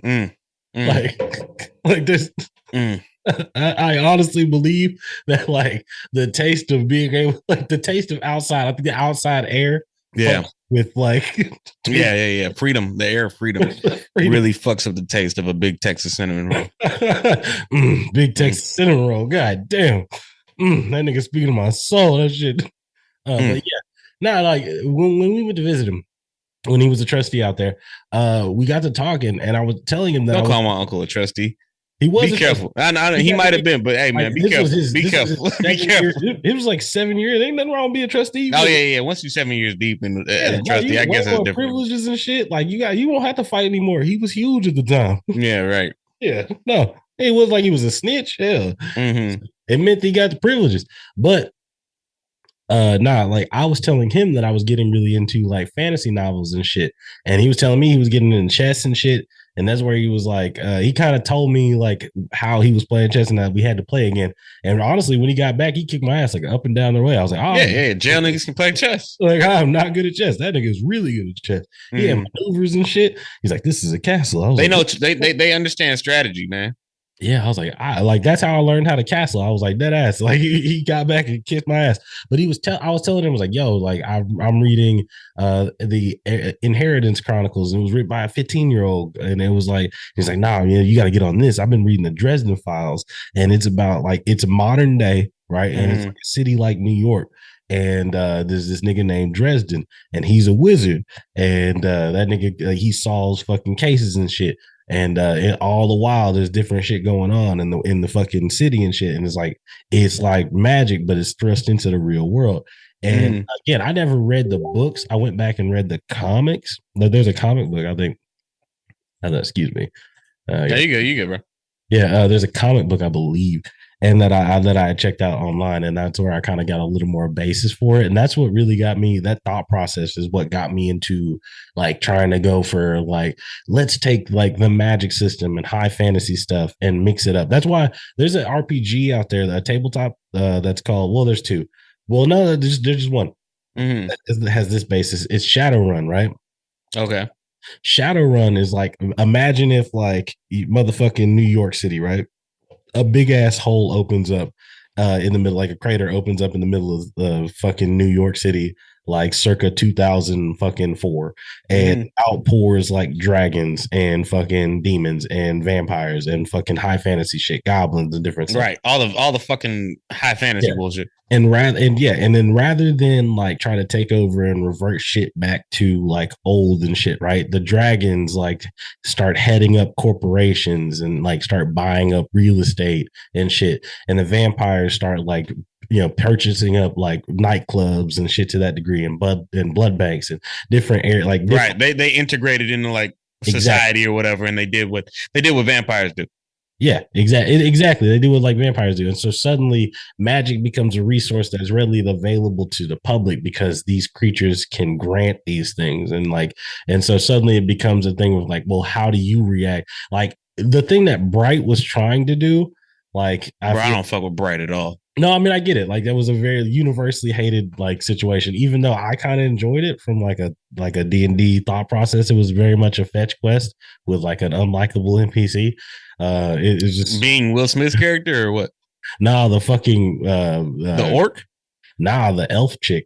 this. I honestly believe that like the taste of being able, like the taste of outside. I think the outside air. Yeah. With like. Yeah. Freedom. The air of freedom really fucks up the taste of a big Texas cinnamon roll. Big Texas cinnamon roll. God damn. That nigga speaking to my soul. That shit. But yeah. Now, like when we went to visit him, when he was a trustee out there, we got to talking, and I was telling him that. Don't call my uncle a trustee. He was. Be careful. I know he might have been, but hey, man, be careful. Be careful. Be careful. It was like 7 years. Ain't nothing wrong with being a trustee. Oh yeah. Once you're 7 years deep in as a trustee, I guess that's different. Privileges and shit. Like you won't have to fight anymore. He was huge at the time. Yeah, right. Yeah, no, it was like he was a snitch. Hell, it meant he got the privileges, but. Like I was telling him that I was getting really into like fantasy novels and shit, and he was telling me he was getting into chess and shit, and that's where he was like, he kind of told me like how he was playing chess and that we had to play again. And honestly, when he got back, he kicked my ass like up and down the way. I was like, oh yeah, jail niggas can play chess. Like I'm not good at chess. That nigga is really good at chess. He had maneuvers and shit. He's like, this is a castle. I was they like, know they understand strategy, man. Yeah, I was like, that's how I learned how to castle. I was like, that ass. Like he got back and kissed my ass. But I was telling him, I was like, yo, like I'm reading the Inheritance Chronicles. And it was written by a 15-year-old. And it was like, he's like, nah, man, you got to get on this. I've been reading the Dresden Files. And it's about like, it's a modern day, right? And it's like a city like New York. And there's this nigga named Dresden, and he's a wizard. And that nigga, he solves fucking cases and shit. And all the while, there's different shit going on in the fucking city and shit. And it's like magic, but it's thrust into the real world. And again, I never read the books. I went back and read the comics. There's a comic book, I think. Excuse me. Yeah, you go, bro. Yeah, there's a comic book, I believe, and that I checked out online, and that's where I kind of got a little more basis for it. And that's what really got me, that thought process is what got me into like trying to go for like, let's take like the magic system and high fantasy stuff and mix it up. That's why there's an RPG out there, a tabletop that's called, well, there's two. Well, no, there's just one that has this basis. It's Shadowrun, right? Okay. Shadowrun is like, imagine if like motherfucking New York City, right? A big ass hole opens up in the middle, like a crater opens up in the middle of fucking New York City, like circa 2000 fucking 4, and outpours like dragons and fucking demons and vampires and fucking high fantasy shit, goblins and different stuff. Right. All the fucking high fantasy bullshit. And then rather than like try to take over and revert shit back to like old and shit, right? The dragons like start heading up corporations and like start buying up real estate and shit, and the vampires start like purchasing up like nightclubs and shit to that degree, and blood banks and different areas like different, right. They integrated into like society or whatever, and they did what vampires do. Yeah, exactly. They do what like vampires do. And so suddenly magic becomes a resource that is readily available to the public because these creatures can grant these things. And so suddenly it becomes a thing of like, well, how do you react? Like the thing that Bright was trying to do, like I don't fuck with Bright at all. No, I mean I get it. Like that was a very universally hated like situation. Even though I kind of enjoyed it from like a D&D thought process, it was very much a fetch quest with like an unlikable NPC. It's just being Will Smith's character or what? Nah, the fucking the orc. Nah, the elf chick.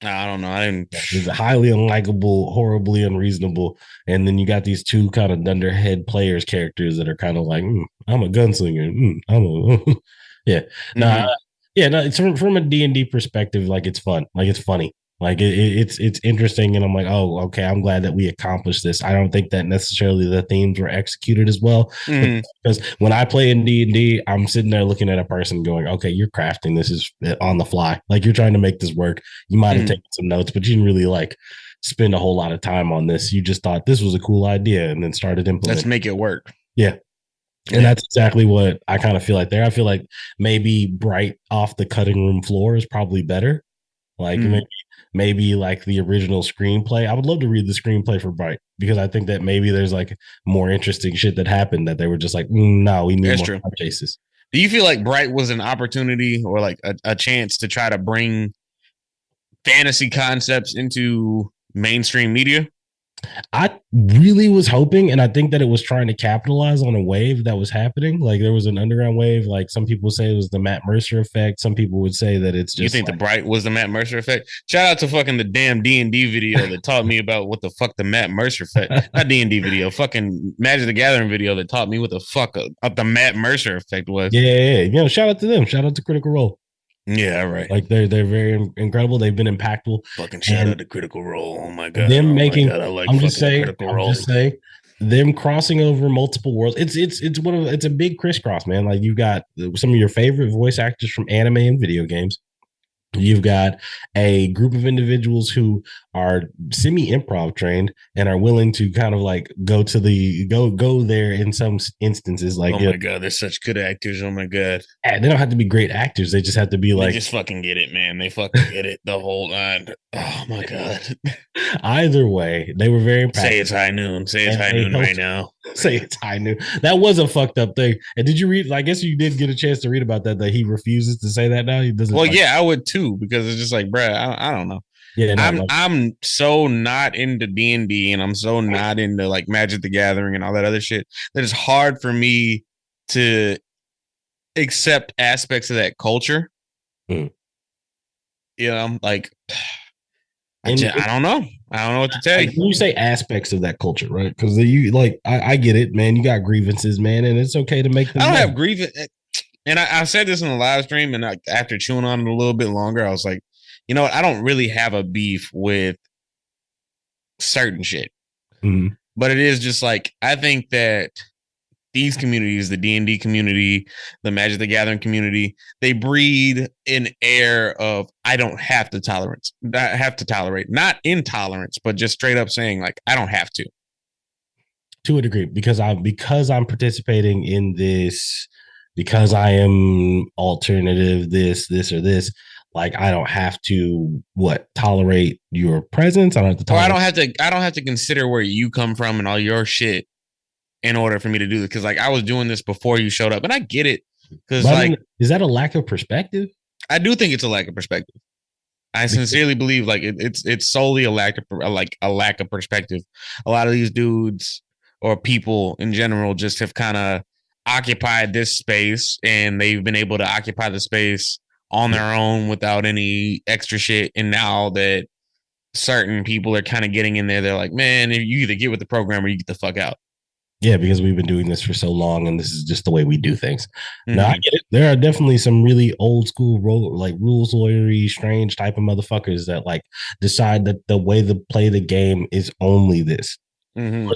I don't know. I didn't. It's highly unlikable, horribly unreasonable, and then you got these two kind of dunderhead players characters that are kind of like, I'm a gunslinger. Yeah. Nah, yeah. No, it's from a D&D perspective. Like it's fun. Like it's funny. Like it's interesting, and I'm like, oh, okay. I'm glad that we accomplished this. I don't think that necessarily the themes were executed as well, because when I play in D&D, I'm sitting there looking at a person going, okay, you're crafting this is on the fly. Like you're trying to make this work. You might have taken some notes, but you didn't really like spend a whole lot of time on this. You just thought this was a cool idea, and then started implementing. Let's make it work. Yeah. And that's exactly what I kind of feel like there. I feel like maybe Bright off the cutting room floor is probably better. Like maybe like the original screenplay. I would love to read the screenplay for Bright because I think that maybe there's like more interesting shit that happened that they were just like, no, we need more chases. Do you feel like Bright was an opportunity or like a chance to try to bring fantasy concepts into mainstream media? I really was hoping, and I think that it was trying to capitalize on a wave that was happening. Like there was an underground wave. Like some people say it was the Matt Mercer effect. Some people would say that it's just. You think the Bright was the Matt Mercer effect? Shout out to fucking the damn D&D video that taught me about what the fuck the Matt Mercer effect. Not D&D video, fucking Magic the Gathering video that taught me what the fuck the Matt Mercer effect was. Yeah. Shout out to them. Shout out to Critical Role. Yeah, right. Like they're very incredible. They've been impactful. Fucking shout out to Critical Role. Oh my god. Them making. I like I'm just saying. Them crossing over multiple worlds. It's a big crisscross, man. Like you've got some of your favorite voice actors from anime and video games. You've got a group of individuals who are semi-improv trained and are willing to kind of like go there in some instances. Like, oh my god, they're such good actors. Oh my god, they don't have to be great actors. They just have to be like, they just fucking get it, man. They fucking get it the whole time. Oh my god. Either way, they were very impactful. Say it's high noon. Say it's high noon right now. Say it's high noon. That was a fucked up thing. And did you read? I guess you did get a chance to read about that he refuses to say that now. He doesn't. Well, yeah, I would too, because it's just like, bruh, I don't know. Yeah, no, I'm so not into D&D, and I'm so not into like Magic the Gathering and all that other shit that it's hard for me to accept aspects of that culture. You know, like I don't know. I don't know what to tell you. When you say aspects of that culture, right? Because you like, I get it, man. You got grievances, man, and it's okay to make them. I don't have grievances. And I said this in the live stream, and after chewing on it a little bit longer, I was like, you know what? I don't really have a beef with certain shit. But it is just like, I think that these communities, the D&D community, the Magic the Gathering community, they breed an air of, I don't have to tolerate, not intolerance, but just straight up saying like, I don't have to a degree, because I'm participating in this, because I am alternative, this or this. Like I don't have to tolerate your presence. I don't have to. I don't have to consider where you come from and all your shit in order for me to do this. Because like I was doing this before you showed up, and I get it. Because like, is that a lack of perspective? I do think it's a lack of perspective. I sincerely believe like it's solely a lack of perspective. A lot of these dudes or people in general just have kind of occupied this space and they've been able to occupy the space on their own without any extra shit. And now that certain people are kind of getting in there, they're like, man, you either get with the program or you get the fuck out. Yeah, because we've been doing this for so long, and this is just the way we do things. Mm-hmm. Now, I get it. There are definitely some really old school rules lawyery, strange type of motherfuckers that like decide that the way to play the game is only this. Mm-hmm. Or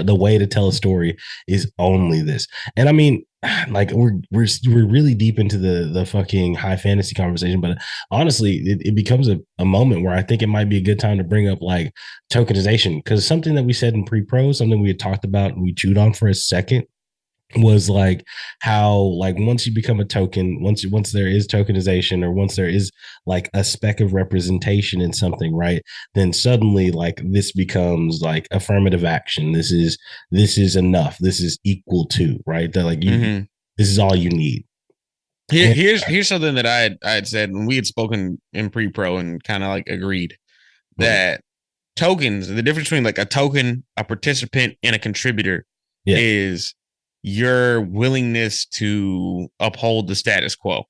the way to tell a story is only this. And I mean, like we're really deep into the fucking high fantasy conversation, but honestly, it becomes a moment where I think it might be a good time to bring up like tokenization, because something that we said in pre-pro, something we had talked about and we chewed on for a second, was like how like once you become a token, once there is tokenization, or once there is like a speck of representation in something, right, then suddenly like this becomes like affirmative action. This is enough, this is equal to, right, that like you this is all you need. Here's something that I had said when we had spoken in pre-pro and kind of like agreed that tokens, the difference between like a token, a participant, and a contributor is your willingness to uphold the status quo.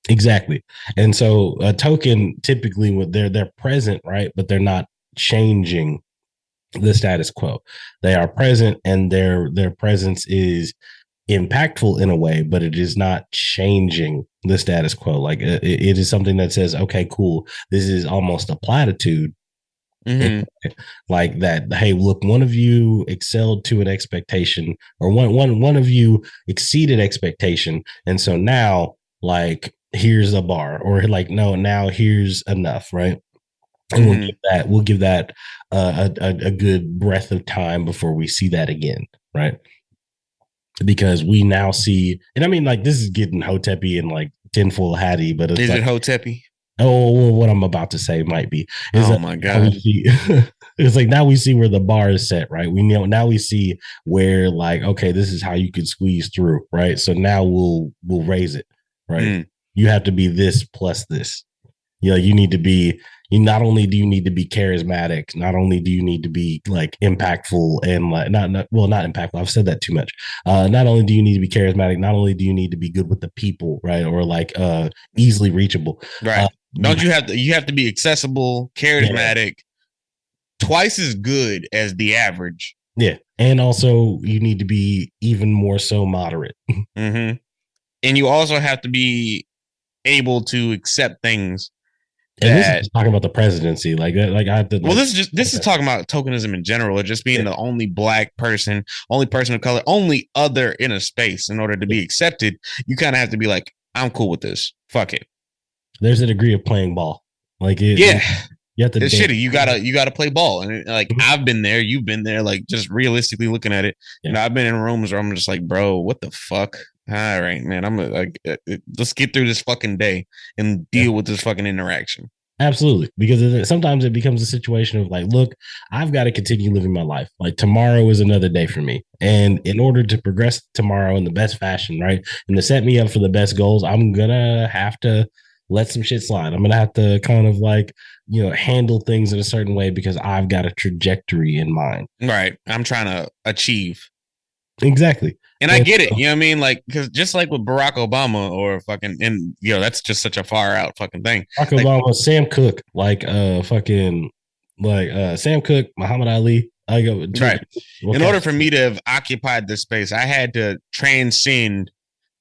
Exactly. And so a token typically they're present, right, but they're not changing the status quo. They are present, and their presence is impactful in a way, but it is not changing the status quo. Like it is something that says, okay, cool, this is almost a platitude. Like that, hey, look, one of you excelled to an expectation, or one of you exceeded expectation, and so now like here's a bar, or like no, now here's enough, right? And we'll give that a good breath of time before we see that again, right? Because we now see, and I mean, like, this is getting hoteppy and like tinfoil hatty, but it's is like, it hoteppy? Oh, well, what I'm about to say might be. Oh my god! It's like now we see where the bar is set, right? We know now we see where like, okay, this is how you could squeeze through, right? So now we'll raise it, right? You have to be this plus this. You need to be. Not only do you need to be charismatic, not only do you need to be like impactful and like not impactful. I've said that too much. Not only do you need to be charismatic, not only do you need to be good with the people, right, or like easily reachable, right? Don't you have to be accessible, charismatic, twice as good as the average. Yeah, and also you need to be even more so moderate. And you also have to be able to accept things. And this is talking about the presidency, like I have to. Well, this is talking about tokenism in general, or just being the only black person, only person of color, only other in a space. In order to be accepted, you kind of have to be like, I'm cool with this. Fuck it. There's a degree of playing ball, like you have to. It's shitty. You gotta play ball, and like I've been there, you've been there. Like just realistically looking at it, I've been in rooms where I'm just like, bro, what the fuck? All right, man. I'm like, let's get through this fucking day and deal with this fucking interaction. Absolutely, because sometimes it becomes a situation of like, look, I've got to continue living my life. Like tomorrow is another day for me, and in order to progress tomorrow in the best fashion, right, and to set me up for the best goals, I'm gonna have to let some shit slide. I'm gonna have to kind of like, handle things in a certain way because I've got a trajectory in mind. Right, I'm trying to achieve. Exactly. And I get it, you know what I mean? Like, because just like with Barack Obama or fucking, and that's just such a far out fucking thing. Barack Obama, Sam Cooke, Sam Cooke, Muhammad Ali. I go right. In order for me to have occupied this space, I had to transcend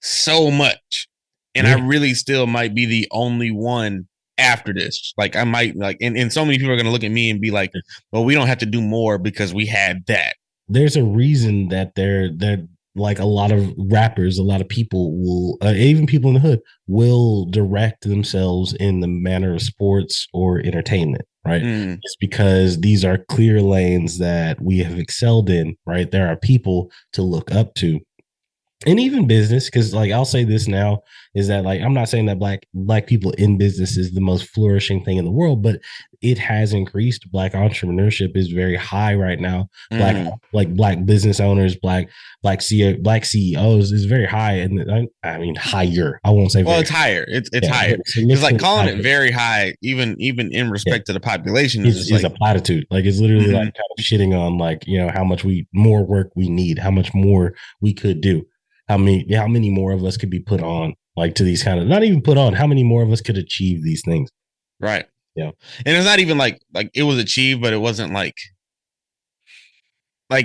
so much, and I really still might be the only one after this. Like, I might and so many people are gonna look at me and be like, "Well, we don't have to do more because we had that." There's a reason that they're like a lot of rappers, a lot of people will, even people in the hood, will direct themselves in the manner of sports or entertainment, right? It's because these are clear lanes that we have excelled in, right? There are people to look up to. And even business, because like I'll say this now is that like I'm not saying that black people in business is the most flourishing thing in the world, but it has increased. Black entrepreneurship is very high right now. Black business owners, black CEOs is very high, and I mean higher. I won't say well, very. it's higher. It's Yeah, higher because like calling it very high, even in respect to the population, is just is like a platitude. Like it's literally like kind of shitting on like how much more work we need, how much more we could do, how many more of us could be put on like to these kind of not even put on, how many more of us could achieve these things. Right. Yeah. And it's not even like it was achieved, but it wasn't like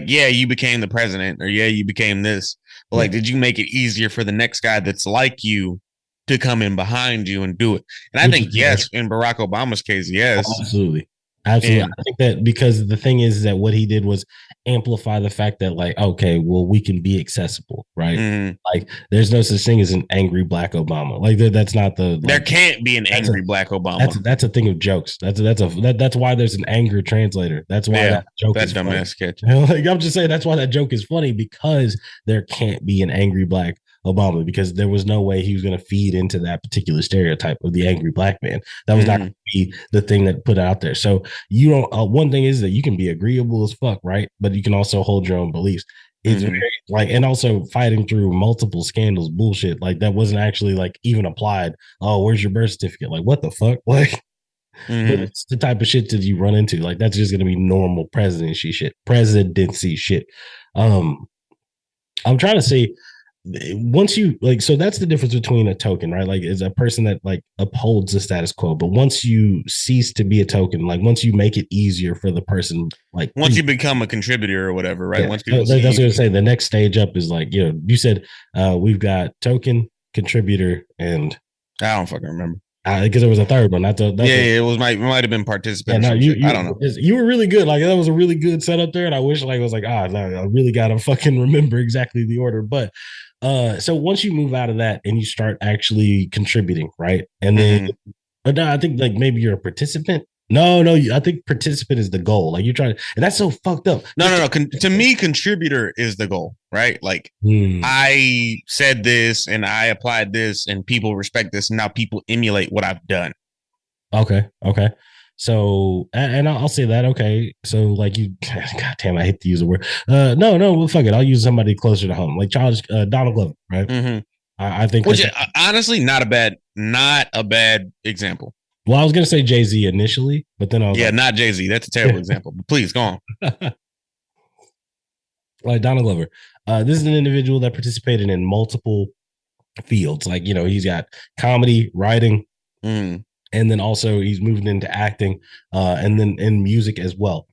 yeah, you became the president or yeah, you became this. But like, did you make it easier for the next guy that's like you to come in behind you and do it? And I think yes, in Barack Obama's case, yes. Absolutely. Absolutely. And I think that because the thing is that what he did was amplify the fact that like, okay, well, we can be accessible, right? Like there's no such thing as an angry black Obama. Like that's not there can't be an angry black Obama. That's a thing of jokes. That's why there's an anger translator. That's why that joke is dumbass sketch. Like I'm just saying that's why that joke is funny, because there can't be an angry black Obama, because there was no way he was going to feed into that particular stereotype of the angry black man. That was not going to be the thing that put out there. So you don't. One thing is that you can be agreeable as fuck, right? But you can also hold your own beliefs. It's very like, and also fighting through multiple scandals, bullshit. Like that wasn't actually like even applied. Oh, where's your birth certificate? Like what the fuck? Like, but it's the type of shit that you run into. Like that's just going to be normal presidency shit. I'm trying to say, once you like, so that's the difference between a token, right? Like is a person that like upholds the status quo, but once you cease to be a token, like once you make it easier for the person, like once you become a contributor or whatever, right? Once people that's what I was gonna say. The next stage up is like, you said we've got token, contributor, and I don't fucking remember. Because there was a third one. It might have been participant. Yeah, I don't know. You were really good. Like that was a really good setup there, and I wish like I was like, I really gotta fucking remember exactly the order. But so once you move out of that and you start actually contributing, right? And then I think like maybe you're a participant. No, I think participant is the goal. Like you're trying to, and that's so fucked up. No. To me, contributor is the goal, right? Like I said this and I applied this and people respect this. And now people emulate what I've done. Okay. So, and I'll say that. Okay. So like God damn, I hate to use the word. No, well, fuck it. I'll use somebody closer to home, like Donald Glover, right? I think, which honestly, not a bad example. Well, I was gonna say Jay-Z initially, but then I was not Jay-Z. That's a terrible example. But please go on. Like Donald Glover, this is an individual that participated in multiple fields. Like he's got comedy, writing, and then also he's moving into acting, and then in music as well.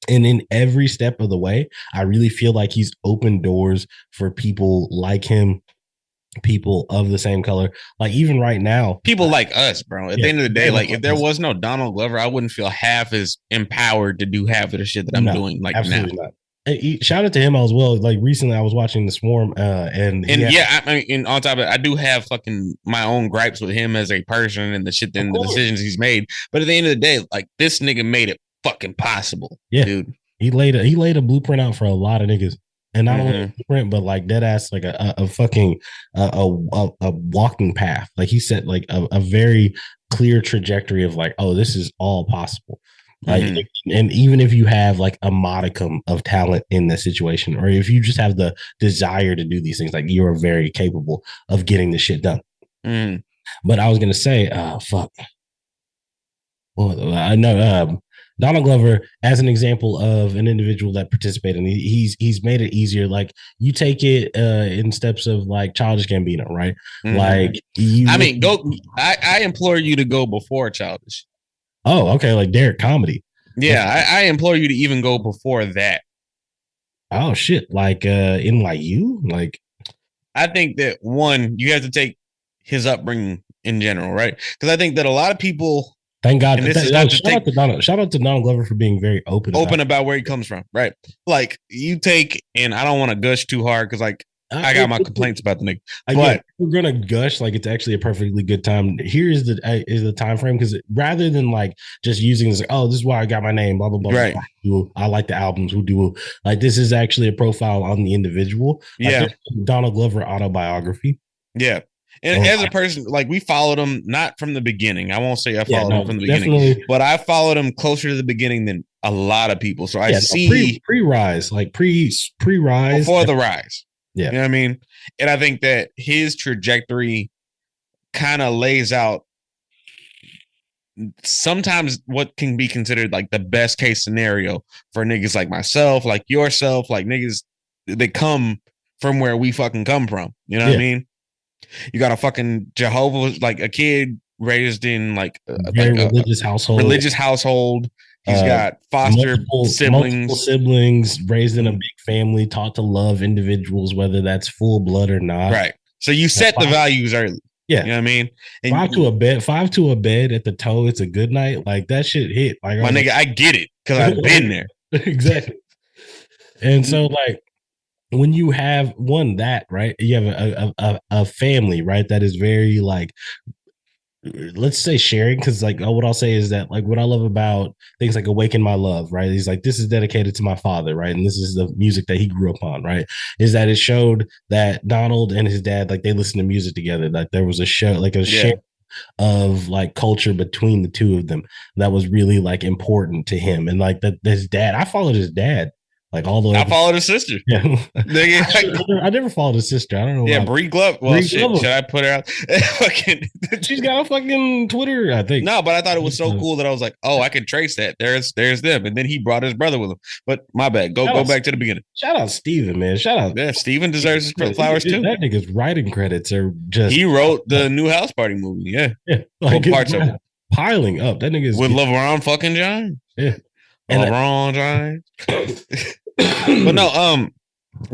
And in every step of the way, I really feel like he's opened doors for people like him, people of the same color. Like even right now, people like us, bro. At the end of the day, like if there was no Donald Glover, I wouldn't feel half as empowered to do half of the shit that I'm doing. Like absolutely now. Not. Shout out to him as well. Like recently, I was watching The Swarm, and I mean, on top of it, I do have fucking my own gripes with him as a person and the shit and the decisions he's made. But at the end of the day, like this nigga made it fucking possible, dude. He laid a blueprint out for a lot of niggas. And not only a blueprint, but like dead ass, like a fucking a walking path. Like he set like a very clear trajectory of like, oh, this is all possible. Like, and even if you have like a modicum of talent in this situation, or if you just have the desire to do these things, like you are very capable of getting this shit done. But I was gonna say, fuck. Well, I know Donald Glover as an example of an individual that participated, and he's made it easier. Like you take it in steps of like Childish Gambino, right? Like I implore you to go before Childish. Oh, okay, like Derek Comedy. Yeah, I implore you to even go before that. Oh shit, like NYU, like I think that one, you have to take his upbringing in general, right? Because I think that a lot of people. Thank God. Shout out to Donald Glover for being very open about where he comes from, right? Like you take, and I don't want to gush too hard because like I got my complaints about the nigga. Again, But we're gonna gush like it's actually a perfectly good time. Here is the time frame, because rather than like just using this, oh, this is why I got my name, blah blah blah. right. I like the albums. Who do like this is actually a profile on the individual. Like Yeah. Donald Glover autobiography. Yeah. And as a person, like we followed him not from the beginning. I won't say I followed him from the beginning, but I followed him closer to the beginning than a lot of people. So I see pre-rise, like pre-rise before the rise. Yeah. You know what I mean? And I think that his trajectory kind of lays out sometimes what can be considered like the best case scenario for niggas like myself, like yourself, like niggas that come from where we fucking come from. You know what I mean? You got a fucking Jehovah's, like a kid raised in like very religious household. He's got foster multiple siblings, raised in a big family, taught to love individuals, whether that's full blood or not. Right. So you set the values early. Yeah. You know what I mean? And five to a bed at the toe. It's a good night. Like that shit hit. Like my nigga, I get it because I've been there. Exactly. And so like when you have that, right? You have a family, right? That is very like, let's say sharing, because like what I'll say is that like what I love about things like Awaken My Love, right? He's like, this is dedicated to my father, right? And this is the music that he grew up on, right? Is that it showed that Donald and his dad, like they listened to music together, like there was a show, like a share of like culture between the two of them that was really like important to him. And like that his dad, I followed his dad like all the way. I followed his sister. Yeah. I never followed his sister. I don't know. Yeah, Brie Glove. Well, should I put her out? She's got a fucking Twitter, I think. No, but I thought it was so cool that I was like, oh, I can trace that. There's them. And then he brought his brother with him. But my bad. Go back to the beginning. Shout out Steven, man. Shout out. Yeah, Steven deserves his flowers too. That nigga's writing credits are just. He wrote the new House Party movie. Yeah. Like parts of it. Piling up. That nigga's with LeBron fucking James. Yeah. LeBron James. But no,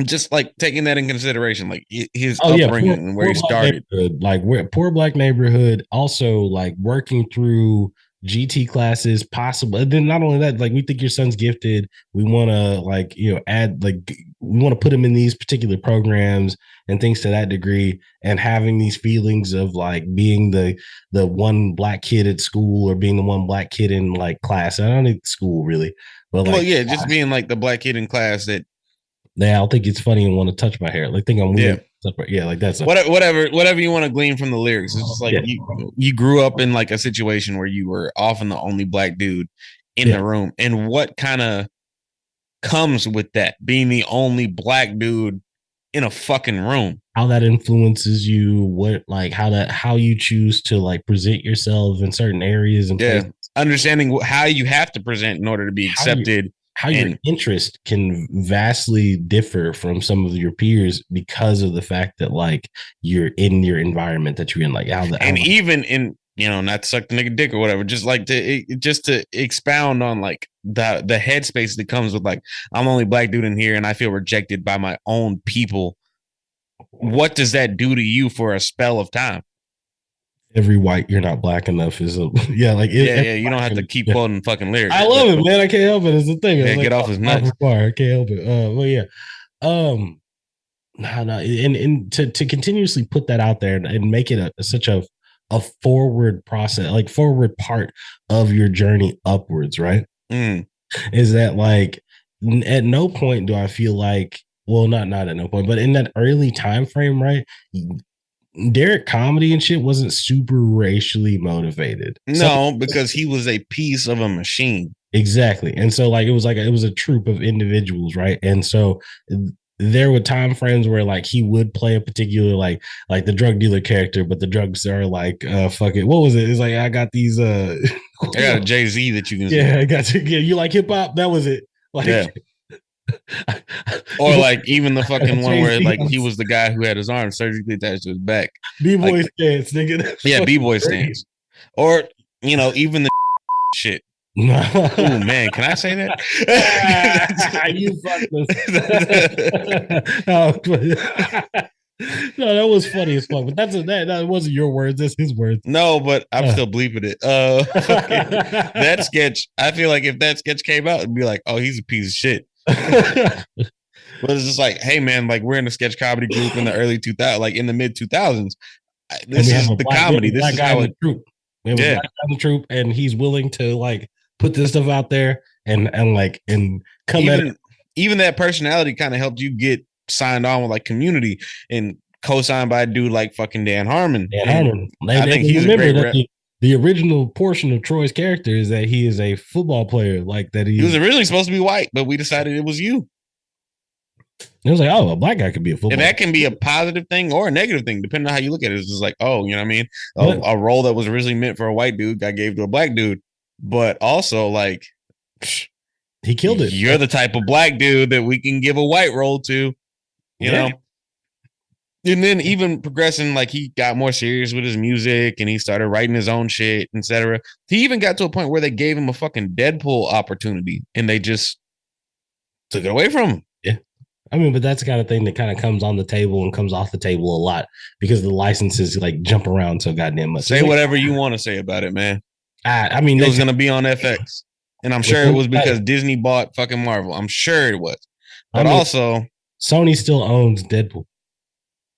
just like taking that in consideration, like his upbringing and where he started, like poor black neighborhood, also like working through GT classes, possible. And then not only that, like we think your son's gifted, we want to like add like we want to put him in these particular programs and things to that degree, and having these feelings of like being the one black kid at school or being the one black kid in like class. I don't need school really. But like, just being like the black kid in class that. Yeah, I'll think it's funny and want to touch my hair. Like think I'm weird. Yeah, like that's whatever you want to glean from the lyrics. It's just like you grew up in like a situation where you were often the only black dude in the room, and what kind of comes with that being the only black dude in a fucking room. How that influences you, what like how you choose to like present yourself in certain areas and places. Understanding how you have to present in order to be accepted. How your interest can vastly differ from some of your peers because of the fact that like you're in your environment that you're in, like even in not to suck the nigga dick or whatever, just like to expound on like the headspace that comes with like I'm the only black dude in here and I feel rejected by my own people. What does that do to you for a spell of time? Every white you're not black enough is you don't have to keep quoting fucking lyrics. I love it, man. I can't help it. It's the thing. Get off his nuts. I can't help it. And to continuously put that out there and make it such a forward process, like forward part of your journey upwards, right? Is that like at no point do I feel like, well, not at no point, but in that early time frame, right? Derek comedy and shit wasn't super racially motivated. No, because he was a piece of a machine. Exactly. And so like it was a troop of individuals, right? And so there were time frames where like he would play a particular like the drug dealer character, but the drugs are like fuck it. What was it? It's like I got these I got a Jay-Z that you can see. I got you. Yeah, you like hip hop? That was it. Like or like even the fucking one where like he was the guy who had his arm surgically attached to his back. B-boy stance, nigga. Yeah, B-boy stance. Or even the shit. Oh man, can I say that? You fuck No, that was funny as fuck. But that wasn't your words. That's his words. No, but I'm still bleeping it. That sketch. I feel like if that sketch came out, it'd be like, oh, he's a piece of shit. But it's just like, hey man, like we're in a sketch comedy group in the early 2000s, like in the mid 2000s. This is the comedy. This is how it. We have a black guy in the troop, and he's willing to like put this stuff out there and come even that personality kind of helped you get signed on with like Community and co-signed by a dude like fucking Dan Harmon. I think he's a great rep. The original portion of Troy's character is that he is a football player, like that. He was originally supposed to be white, but we decided it was you. It was like, oh, a black guy could be a football. And that can be a positive thing or a negative thing, depending on how you look at it. It's just like, oh, you know what I mean? A role that was originally meant for a white dude got gave to a black dude. But also, like, he killed it. You're the type of black dude that we can give a white role to, you know? And then even progressing, like he got more serious with his music and he started writing his own shit, etc. He even got to a point where they gave him a fucking Deadpool opportunity and they just took it away from him. Yeah. I mean, but that's the kind of thing that kind of comes on the table and comes off the table a lot because the licenses like jump around so goddamn much. Say whatever you want to say about it, man. I mean, it was going to be on FX. And I'm sure it was because Disney bought fucking Marvel. I'm sure it was. But also, Sony still owns Deadpool.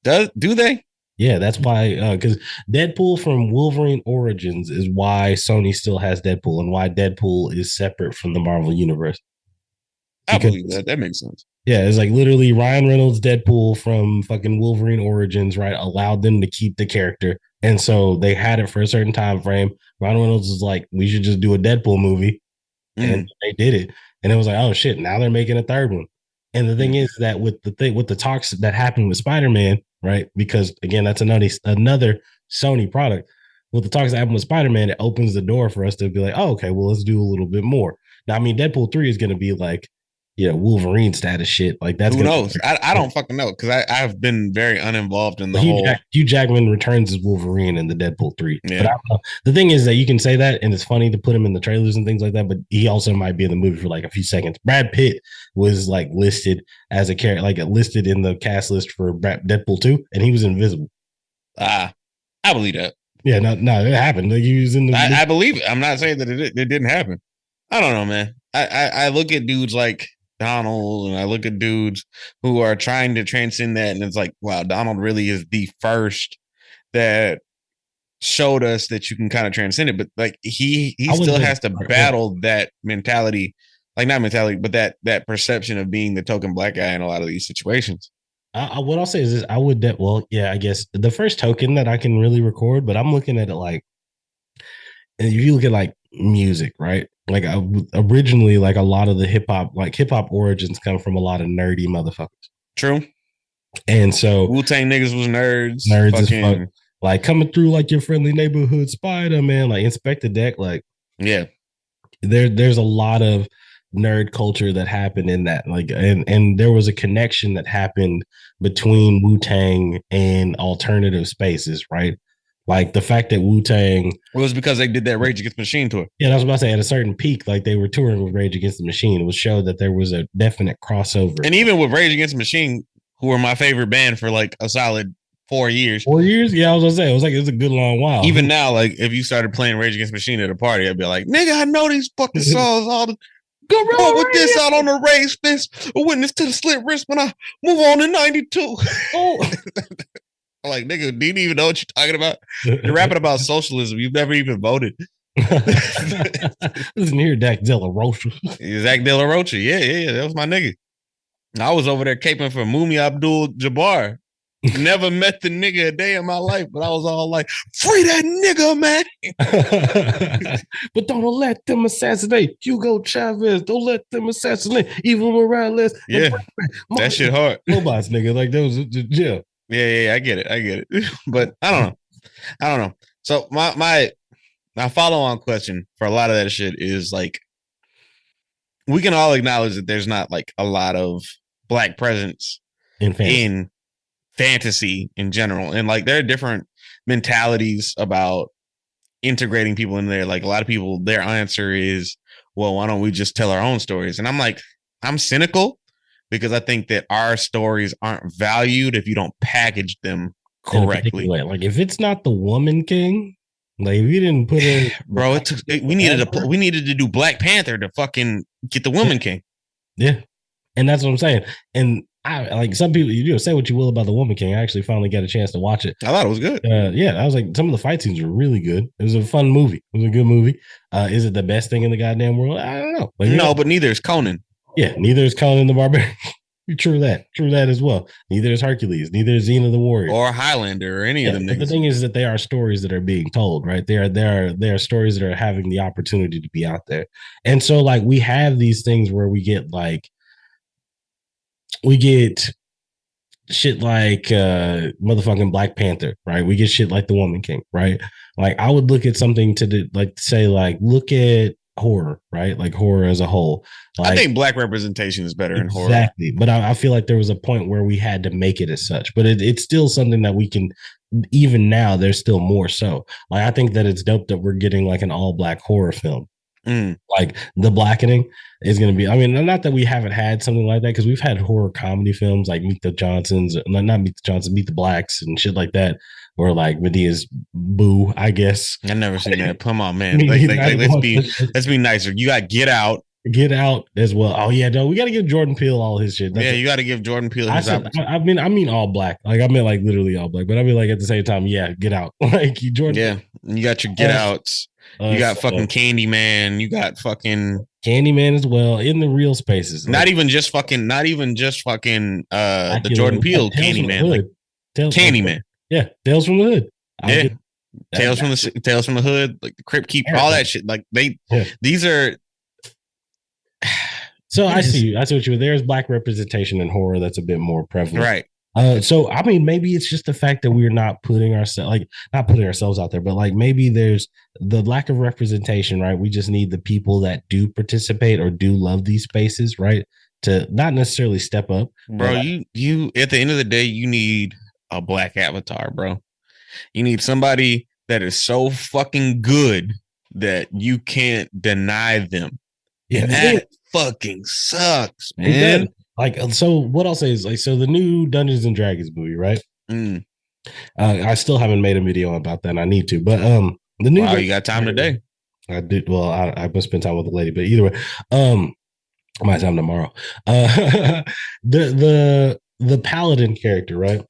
Do they? Yeah, that's why, because Deadpool from Wolverine Origins is why Sony still has Deadpool and why Deadpool is separate from the Marvel Universe. I believe that. That makes sense. Yeah, it's like literally Ryan Reynolds' Deadpool from fucking Wolverine Origins, right? Allowed them to keep the character. And so they had it for a certain time frame. Ryan Reynolds was like, we should just do a Deadpool movie. And they did it. And it was like, oh shit, now they're making a third one. And the thing is that with the talks that happened with Spider-Man, right? Because again, that's another Sony product. With the talks that happened with Spider-Man, it opens the door for us to be like, oh, okay, well, let's do a little bit more. Now, I mean, Deadpool 3 is going to be like, Wolverine status shit. Like that's who knows? I don't fucking know because I've been very uninvolved in the whole. Hugh Jackman returns as Wolverine in the Deadpool 3. Yeah. But I don't know. The thing is that you can say that, and it's funny to put him in the trailers and things like that. But he also might be in the movie for like a few seconds. Brad Pitt was like listed as a character, like listed in the cast list for Deadpool 2, and he was invisible. I believe that. Yeah, no, it happened. Like he was in the. I believe it. I'm not saying that it didn't happen. I don't know, man. I look at dudes like Donald, and I look at dudes who are trying to transcend that, and it's like, wow, Donald really is the first that showed us that you can kind of transcend it. But like he still has to battle that mentality, like not mentality, but that perception of being the token black guy in a lot of these situations. What I'll say is this: I guess the first token that I can really record, but I'm looking at it like, if you look at like music, right? Like originally, like a lot of the hip hop origins come from a lot of nerdy motherfuckers. True. And so Wu-Tang niggas was nerds as fuck. Like coming through like your friendly neighborhood Spider-Man, like Inspector Deck, like yeah. There's a lot of nerd culture that happened in that, like, and there was a connection that happened between Wu-Tang and alternative spaces, right? Like the fact that Wu-Tang was because they did that Rage Against the Machine tour. Yeah, that's what I say. At a certain peak, like they were touring with Rage Against the Machine, it was showed that there was a definite crossover. And even with Rage Against the Machine, who were my favorite band for like a solid 4 years. 4 years? Yeah, I was gonna say it was a good long while. Even now, like if you started playing Rage Against the Machine at a party, I'd be like, nigga, I know these fucking songs all the Go with this out on the raised fist, a witness to the slit wrist when I move on to 92. Oh. I'm like, nigga, do you even know what you're talking about? You're rapping about socialism. You've never even voted. Listen here, Dak De La Rocha. Zach De La Rocha. Yeah. That was my nigga. I was over there caping for Mumi Abdul Jabbar. Never met the nigga a day in my life, but I was all like, free that nigga, man. But don't let them assassinate Hugo Chavez. Don't let them assassinate Evo Morales. Yeah, that shit hard. Robots, nigga. Like that was, yeah. Yeah, I get it. But I don't know. So my follow-on question for a lot of that shit is like, we can all acknowledge that there's not like a lot of black presence in fantasy in general. And like there are different mentalities about integrating people in there. Like a lot of people, their answer is, well, why don't we just tell our own stories? And I'm like, I'm cynical because I think that our stories aren't valued if you don't package them correctly. Like if it's not the Woman King, like if you didn't put it, bro, we needed to do Black Panther to fucking get the Woman King. Yeah. And that's what I'm saying. And I like some people, say what you will about the Woman King. I actually finally got a chance to watch it. I thought it was good. Yeah, I was like, some of the fight scenes were really good. It was a fun movie. It was a good movie. Is it the best thing in the goddamn world? I don't know. But neither is Conan. Yeah, neither is Conan the Barbarian. True that as well. Neither is Hercules. Neither is Xena the Warrior or Highlander or any of them. But the thing is that they are stories that are being told, right? They are stories that are having the opportunity to be out there, and so like we have these things where we get shit like motherfucking Black Panther, right? We get shit like the Woman King, right? Like I would look at something look at horror, right? Like horror as a whole. Like, I think Black representation is better in horror. Exactly. But I feel like there was a point where we had to make it as such. But it's still something that we can, even now, there's still more so. Like I think that it's dope that we're getting like an all Black horror film. Like the blackening is going to be, I mean, not that we haven't had something like that, because we've had horror comedy films like Meet the Johnsons, not Meet the Johnsons, Meet the Blacks and shit like that, or like Medea's Boo, I guess. I've never seen that. Come on, man. Let's be nicer. You got Get Out. Get Out as well. Oh yeah, no, we got to give Jordan Peele all his shit. You got to give Jordan Peele his opportunity. I mean all Black. Like I mean like literally all Black, but I mean like at the same time, yeah, Get Out. Like Jordan. Yeah, you got your Get Outs. You got fucking Candyman. You got fucking Candyman as well in the real spaces. Like, not even just fucking the Jordan Peele Candyman. Candyman. Yeah, Tales from the Hood. Tales from the Hood, like the Crypt Keeper, all that shit. Like these are. So I see what you. There's Black representation in horror that's a bit more prevalent, right? So I mean, maybe it's just the fact that we're not putting ourselves out there, but like maybe there's the lack of representation, right? We just need the people that do participate or do love these spaces, right? To not necessarily step up, bro. You at the end of the day, you need a Black avatar, bro. You need somebody that is so fucking good that you can't deny them. Yeah, that fucking sucks, man. Like, so what I'll say is like, so the new Dungeons and Dragons movie, right? I still haven't made a video about that. And I need to, but the new. Wow, you got time today? I did. Well, I must spend time with the lady, but either way, I might have time tomorrow. The paladin character, right?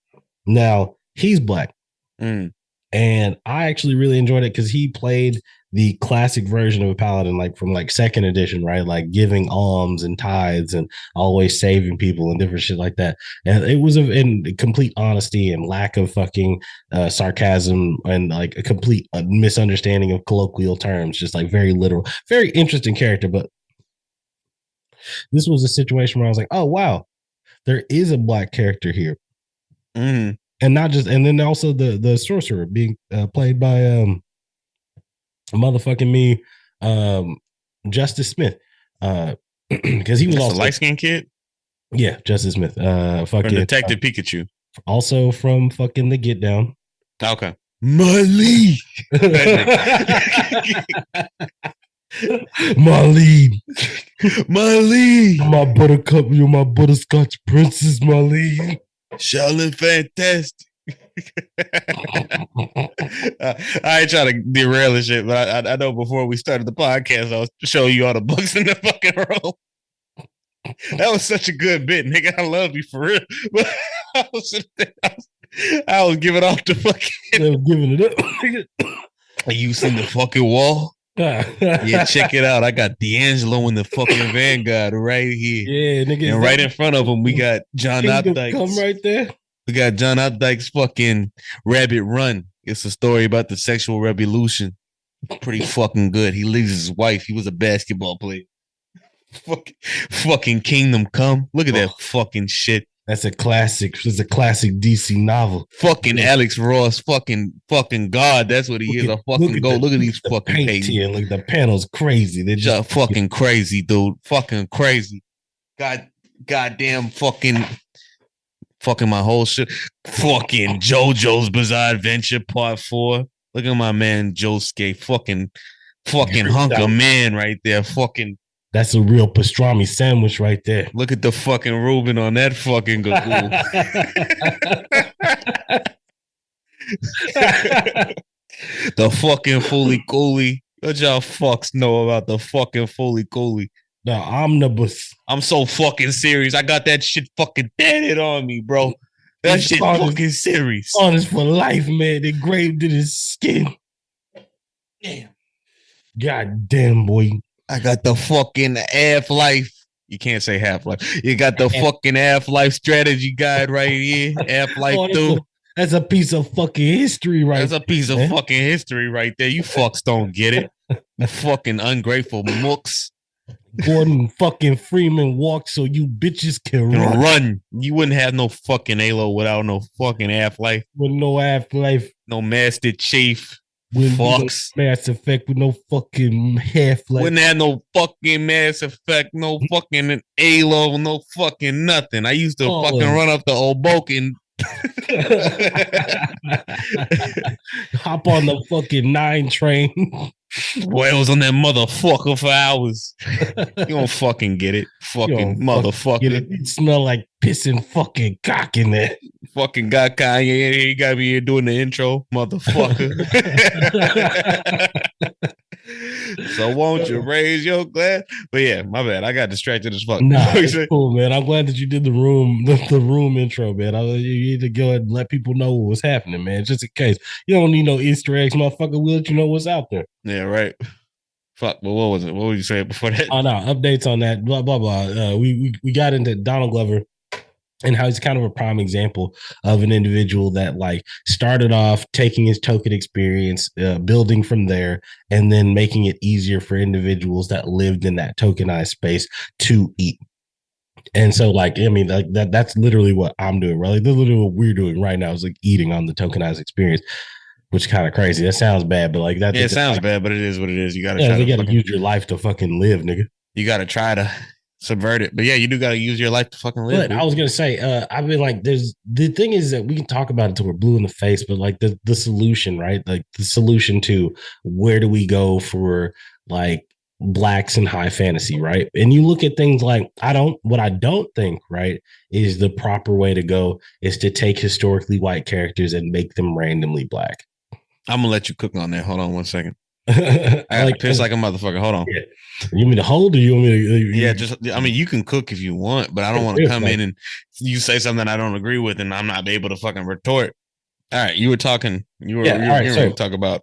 Now he's Black, and I actually really enjoyed it because he played the classic version of a paladin, like from like second edition, right? Like giving alms and tithes and always saving people and different shit like that. And it was in complete honesty and lack of fucking sarcasm and like a complete misunderstanding of colloquial terms, just like very literal, very interesting character. But this was a situation where I was like, oh wow, there is a Black character here. And not just, and then also the sorcerer being played by motherfucking Justice Smith, because he was also a light-skinned kid. Yeah, Justice Smith, fucking Detective Pikachu, also from fucking The Get Down. Okay, my buttercup, you're my butterscotch princess, my lead. Shaolin fantastic. I ain't trying to derail this shit, but I know before we started the podcast, I was showing you all the books in the fucking room. That was such a good bit, nigga. I love you for real. But I was giving off the fucking. Giving it up. Are you seen the fucking wall? Yeah, check it out. I got D'Angelo in the fucking Vanguard right here. Yeah, nigga. And right in front of him, we got John Updike. Come right there. We got John Updike's fucking Rabbit Run. It's a story about the sexual revolution. Pretty fucking good. He leaves his wife. He was a basketball player. Fucking Kingdom Come. Look at that fucking shit. That's a classic. It's a classic DC novel. Fucking Alex Ross. Fucking God. That's what he is. A fucking go. Look at these fucking pages. Here. Look, the panel's crazy. They're just fucking crazy, dude. Fucking crazy. Goddamn fucking my whole shit. Fucking JoJo's Bizarre Adventure Part 4. Look at my man Josuke. Fucking hunk of man right there. Fucking. That's a real pastrami sandwich right there. Look at the fucking Reuben on that fucking gagoo. The fucking Fooly Cooly. What y'all fucks know about the fucking Fooly Cooly? The omnibus. I'm so fucking serious. I got that shit fucking tatted on me, bro. That shit fucking serious. Honest for life, man. Engraved in his skin. Damn. God damn, boy. I got the fucking Half-Life. You can't say Half-Life. You got the fucking Half-Life strategy guide right here. Half-Life 2. That's a piece of fucking history right there. That's a piece of fucking history right there. You fucks don't get it. You fucking ungrateful mooks. Gordon fucking Freeman walked so you bitches can run. You wouldn't have no fucking Halo without no fucking Half-Life. With no Half-Life. No Master Chief. Fucks. No Mass Effect with no fucking Half-Life. Wouldn't have no fucking Mass Effect, no fucking Halo, no fucking nothing. I used to fucking run up the Hoboken. Hop on the fucking 9 train. Boy, I was on that motherfucker for hours. You don't fucking get it. Fucking motherfucker. Get it. It smell like piss and fucking cock in there. Fucking got Kanye. He got me here doing the intro, motherfucker. So won't you raise your glass? But yeah, my bad. I got distracted as fuck. Nah, it's cool, man. I'm glad that you did the room intro, man. You need to go ahead and let people know what's happening, man. Just in case. You don't need no Easter eggs, motherfucker. We'll let you know what's out there. Yeah, right. Fuck, but what was it? What were you saying before that? Oh no, updates on that. Blah blah blah. We got into Donald Glover and how he's kind of a prime example of an individual that like started off taking his token experience, building from there, and then making it easier for individuals that lived in that tokenized space to eat. And so, like, I mean, like that's literally what I'm doing, right? Like, that's literally what we're doing right now is like eating on the tokenized experience, which is kind of crazy. That sounds bad, but like that. Yeah, it sounds bad, but it is what it is. You gotta you gotta use your life to fucking live, nigga. You gotta try to subvert it. But yeah, you do got to use your life to fucking live. But dude. I was gonna say, I mean, like, the thing is that we can talk about it until we're blue in the face, but like the solution, right? Like the solution to where do we go for like blacks in high fantasy, right? And you look at things like what I don't think, right, is the proper way to go is to take historically white characters and make them randomly black. I'm gonna let you cook on that. Hold on one second. I like piss like a motherfucker. Hold on. Yeah. You want me to hold or you want me to? Yeah, I mean, you can cook if you want, but I don't want to come in and you say something I don't agree with and I'm not able to fucking retort. All right, you were talking. You were talk about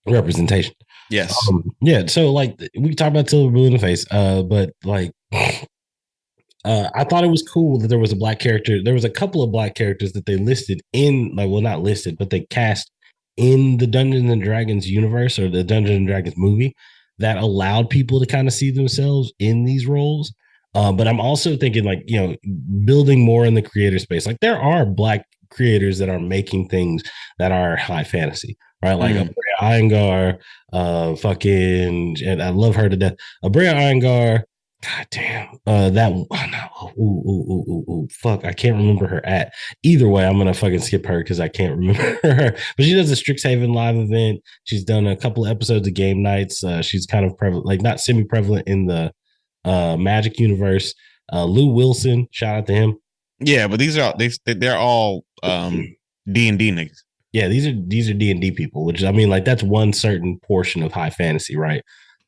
representation. Yes. Yeah. So like we talked about till we're blue in the face. But like I thought it was cool that there was a black character. There was a couple of black characters that they listed in, like, well, not listed, but they cast in the Dungeons and Dragons universe or the Dungeons and Dragons movie that allowed people to kind of see themselves in these roles. But I'm also thinking, like, you know, building more in the creator space. Like, there are black creators that are making things that are high fantasy, right? Like Abrea Iyengar, and I love her to death. Abrea Iyengar, god damn, fuck, I can't remember her at. Either way, I'm gonna fucking skip her because I can't remember her. But she does a Strixhaven live event. She's done a couple of episodes of Game Nights. She's kind of prevalent, like not semi-prevalent in the Magic universe. Lou Wilson, shout out to him. Yeah, but they're all D&D niggas. Yeah, these are D&D people, which I mean, like, that's one certain portion of high fantasy, right?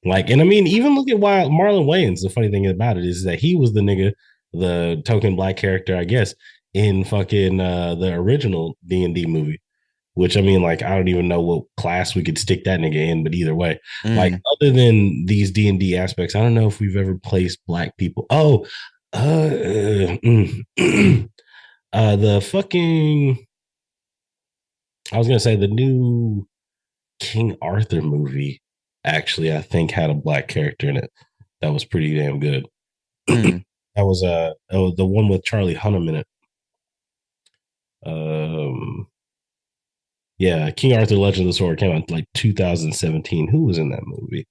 Like, and I mean, even look at why Marlon Wayans, the funny thing about it is that he was the nigga, the token black character, I guess, in fucking the original D&D movie, which I mean, like, I don't even know what class we could stick that nigga in, but either way, like, other than these D&D aspects, I don't know if we've ever placed black people. Oh, the fucking, I was gonna say the new King Arthur movie actually, I think, had a black character in it that was pretty damn good. That was the one with Charlie Hunnam in it. Yeah, King Arthur: Legend of the Sword came out in like 2017. Who was in that movie?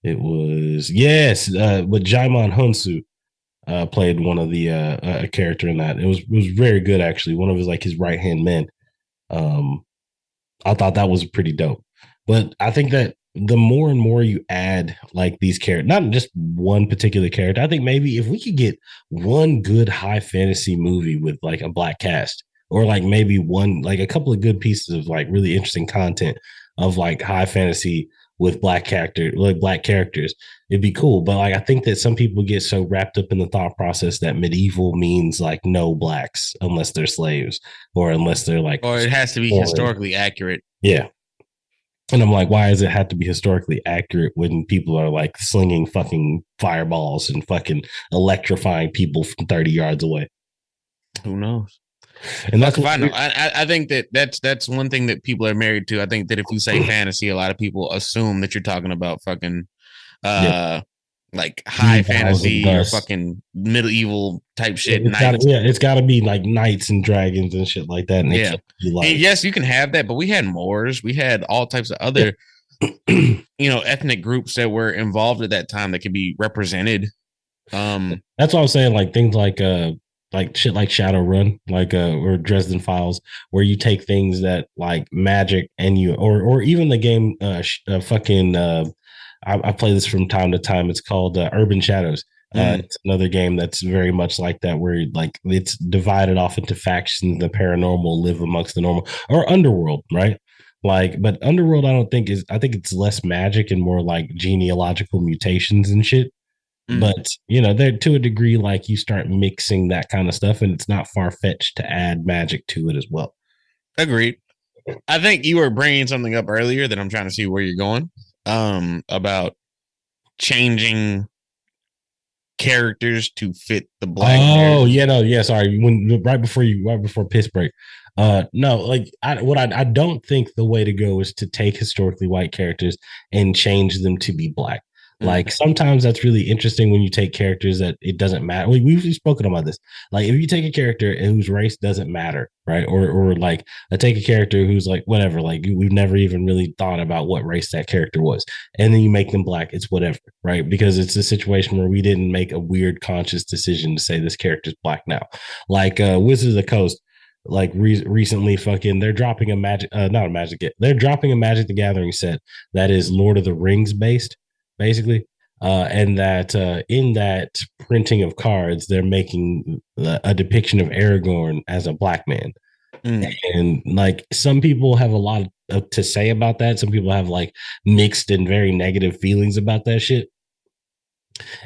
It was but Jaimon Hunsu played one of the a character in that. It was very good actually. One of his right hand men. I thought that was pretty dope. But I think that the more and more you add like these characters, not just one particular character, I think maybe if we could get one good high fantasy movie with like a black cast, or like maybe a couple of good pieces of like really interesting content of like high fantasy, with black characters. It'd be cool. But like I think that some people get so wrapped up in the thought process that medieval means like no blacks unless they're slaves or unless they're like or it has to be foreign. historically accurate. Yeah. And I'm like, why does it have to be historically accurate when people are like slinging fucking fireballs and fucking electrifying people from 30 yards away? Who knows? And that's what what I know. I think that's one thing that people are married to. I think that if you say fantasy, a lot of people assume that you're talking about fucking like high fantasy or fucking medieval type shit. It's gotta be like knights and dragons and shit like that. And yeah. And yes, you can have that, but we had Moors, we had all types of other ethnic groups that were involved at that time that could be represented. That's what I'm saying, like things like shit like Shadowrun, like or Dresden Files, where you take things that like magic and you or even the game I play this from time to time. It's called Urban Shadows. It's another game that's very much like that, where like it's divided off into factions. The paranormal live amongst the normal, or Underworld, right? Like, but Underworld, I think it's less magic and more like genealogical mutations and shit. But they're to a degree, like you start mixing that kind of stuff, and it's not far fetched to add magic to it as well. Agreed. I think you were bringing something up earlier that I'm trying to see where you're going. About changing characters to fit the black. Sorry. Right before piss break. No, like I don't think the way to go is to take historically white characters and change them to be black. Like sometimes that's really interesting when you take characters that it doesn't matter. We've spoken about this. Like if you take a character whose race doesn't matter, right? Or like I take a character who's like whatever, like we've never even really thought about what race that character was, and then you make them black. It's whatever, right? Because it's a situation where we didn't make a weird conscious decision to say this character's black now. Like Wizards of the Coast. Like recently, fucking, they're dropping a Magic, not a Magic, they're dropping a Magic the Gathering set that is Lord of the Rings based, basically, and that in that printing of cards, they're making a depiction of Aragorn as a black man, and like some people have a lot to say about that. Some people have like mixed and very negative feelings about that shit.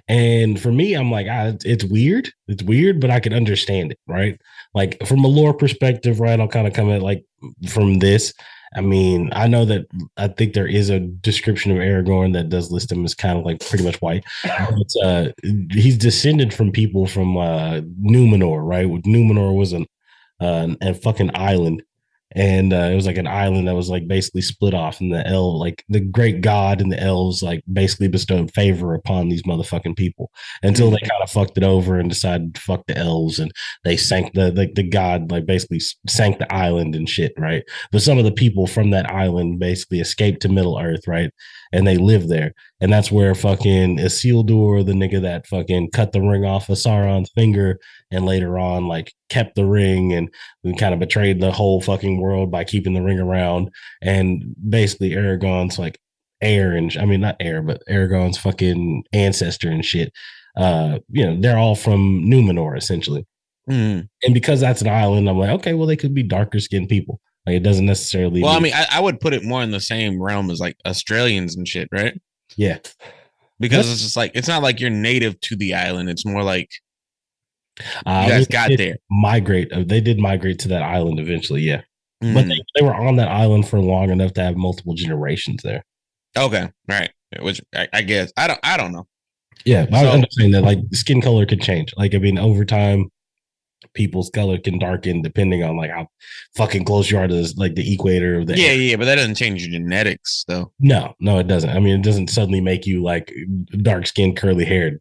And for me, I'm like, it's weird. It's weird, but I can understand it, right? Like from a lore perspective, right? I'll kind of come at like from this. I mean, I know that I think there is a description of Aragorn that does list him as kind of like pretty much white. But, he's descended from people from Numenor, right? Numenor was a fucking island. And it was like an island that was like basically split off, and the great god and the elves like basically bestowed favor upon these motherfucking people until they kind of fucked it over and decided to fuck the elves, and they sank the god like basically sank the island and shit, right? But some of the people from that island basically escaped to Middle Earth, right? And they live there, and that's where fucking Isildur, the nigga that fucking cut the ring off of Sauron's finger, and later on like kept the ring and we kind of betrayed the whole fucking world by keeping the ring around. And basically Aragorn's like heir, and I mean not heir, but Aragorn's fucking ancestor and shit. They're all from Numenor essentially. And because that's an island, I'm like, okay, well they could be darker skinned people. Like it doesn't necessarily. Well, I mean, I would put it more in the same realm as like Australians and shit, right? Yeah, because it's just like it's not like you're native to the island. It's more like you guys got there. They did migrate to that island eventually, yeah. But they were on that island for long enough to have multiple generations there. Okay, all right. Which I guess I don't know. Yeah, but I'm saying that like the skin color could change. Like I mean, over time, people's color can darken depending on like how fucking close you are to like the equator of the yeah, but that doesn't change your genetics though. No, it doesn't. I mean, it doesn't suddenly make you like dark skinned, curly haired,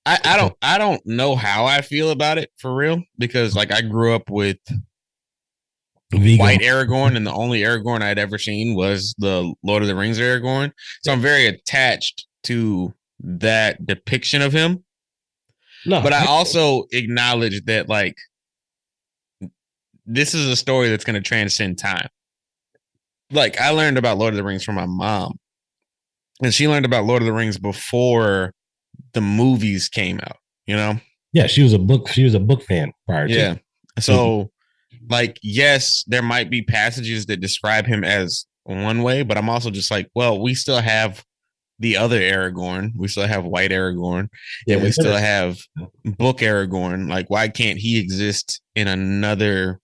I don't know how I feel about it for real, because like I grew up with white Aragorn, and the only Aragorn I'd ever seen was the Lord of the Rings Aragorn. So I'm very attached to that depiction of him. No, but I also acknowledge that like this is a story that's going to transcend time. Like I learned about Lord of the Rings from my mom, and she learned about Lord of the Rings before the movies came out, Yeah, she was a book fan prior to. Yeah. So like, yes, there might be passages that describe him as one way, but I'm also just like, well, we still have the other Aragorn. We still have white Aragorn, Yeah, and we still have book Aragorn. Like, why can't he exist in another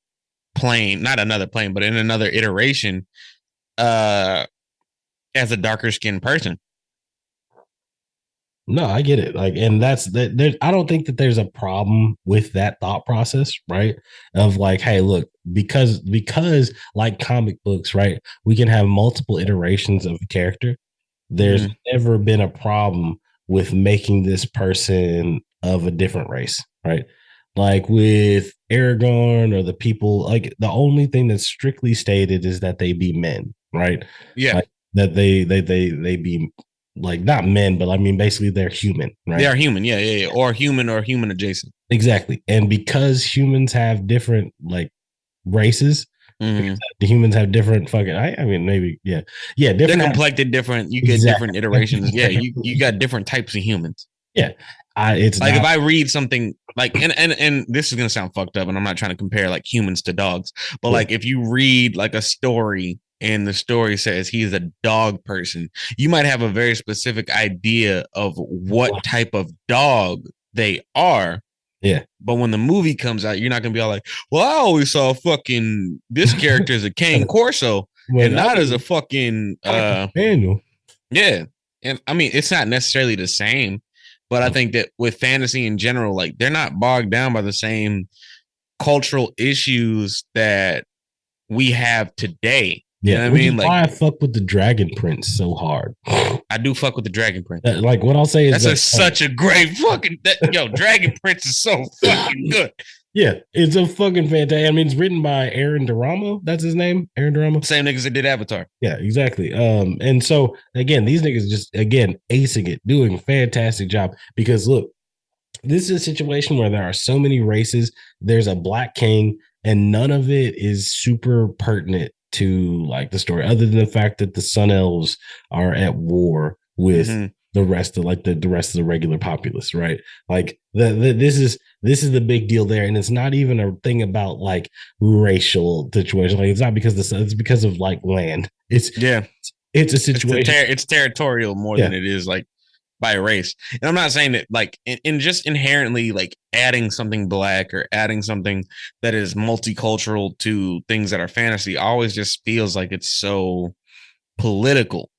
plane? Not another plane, but in another iteration, as a darker skinned person. No, I get it. Like, and that's that. I don't think that there's a problem with that thought process, right? Of like, hey, look, because like comic books, right? We can have multiple iterations of a character. There's never been a problem with making this person of a different race, right? Like with Aragorn or the people, like the only thing that's strictly stated is that they be men, right? Yeah, like that they be like not men, but I mean basically they're human, right? they are human. Yeah, yeah, yeah. Or human adjacent. Exactly. And because humans have different like races, because the humans have different fucking I mean maybe yeah They're different complected different. You get exactly. different iterations. Yeah, you got different types of humans. Yeah. It's Like not, if I read something like and this is gonna sound fucked up, and I'm not trying to compare like humans to dogs, but like if you read like a story and the story says he is a dog person, you might have a very specific idea of what type of dog they are. yeah. But when the movie comes out, you're not gonna be all like, well, I always saw fucking this character as a cane corso and not as a fucking manual. yeah. And I mean, it's not necessarily the same, but I think that with fantasy in general, like they're not bogged down by the same cultural issues that we have today. You know what I mean? Like, why I fuck with the Dragon Prince so hard. I do fuck with the Dragon Prince. Like what I'll say is that's such a great fucking Dragon Prince is so fucking good. Yeah, it's a fucking fantastic. I mean, it's written by Aaron Duramo. That's his name, Aaron Duramo. Same niggas that did Avatar. Yeah, exactly. And so again, these niggas just again acing it, doing a fantastic job. Because look, this is a situation where there are so many races. There's a black king, and none of it is super pertinent to like the story, other than the fact that the Sun Elves are at war with the rest of like the rest of the regular populace, right? Like this is the big deal there, and it's not even a thing about like racial situation. Like it's not because it's because of like land. It's a situation. It's territorial more than it is like by race. And I'm not saying that like in just inherently like adding something black or adding something that is multicultural to things that are fantasy always just feels like it's so political.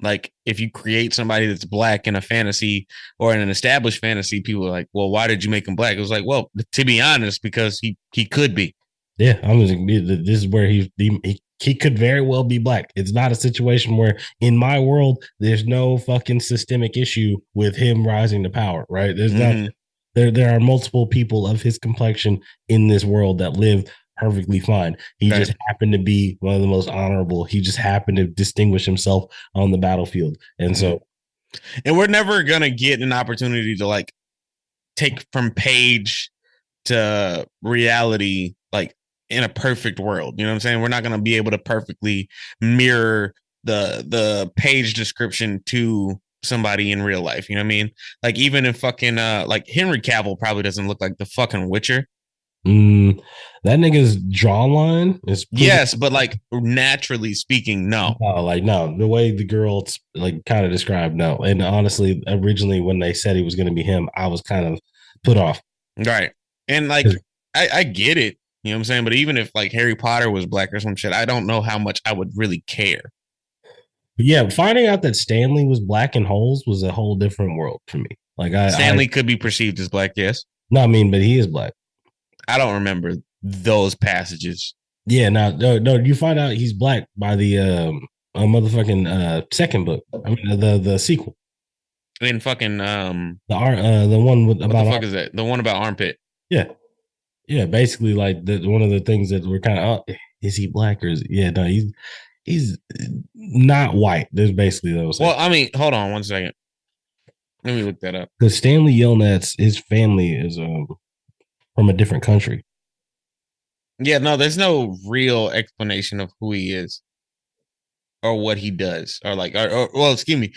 Like if you create somebody that's black in a fantasy or in an established fantasy, people are like, well, why did you make him black? It was like, well, to be honest, because he could be. Yeah, this is where he could very well be black. It's not a situation where in my world there's no fucking systemic issue with him rising to power, right? There's not there are multiple people of his complexion in this world that live perfectly fine. He just happened to be one of the most honorable. He just happened to distinguish himself on the battlefield. And so and we're never gonna get an opportunity to like take from page to reality like in a perfect world. You know what I'm saying? We're not going to be able to perfectly mirror the page description to somebody in real life. You know what I mean? Like even in fucking like Henry Cavill probably doesn't look like the fucking Witcher. That nigga's jawline is yes, but like naturally speaking, no. No, the way the girl like kind of described, no. And honestly, originally when they said he was going to be him, I was kind of put off. Right. And like I get it. You know what I'm saying? But even if like Harry Potter was black or some shit, I don't know how much I would really care. Yeah, finding out that Stanley was black in Holes was a whole different world for me. Like Stanley could be perceived as black, yes. No, I mean, but he is black. I don't remember those passages. Yeah, no, you find out he's black by the motherfucking second book. I mean the sequel. In fucking the one with what about the fuck is that? The one about armpit. Yeah. Yeah, basically like one of the things that we're kind of is he black or is no, he's not white. There's basically those. Well, I mean, hold on 1 second. Let me look that up. Because Stanley Yelnats, his family is from a different country. Yeah, no, there's no real explanation of who he is or what he does or like or well, excuse me.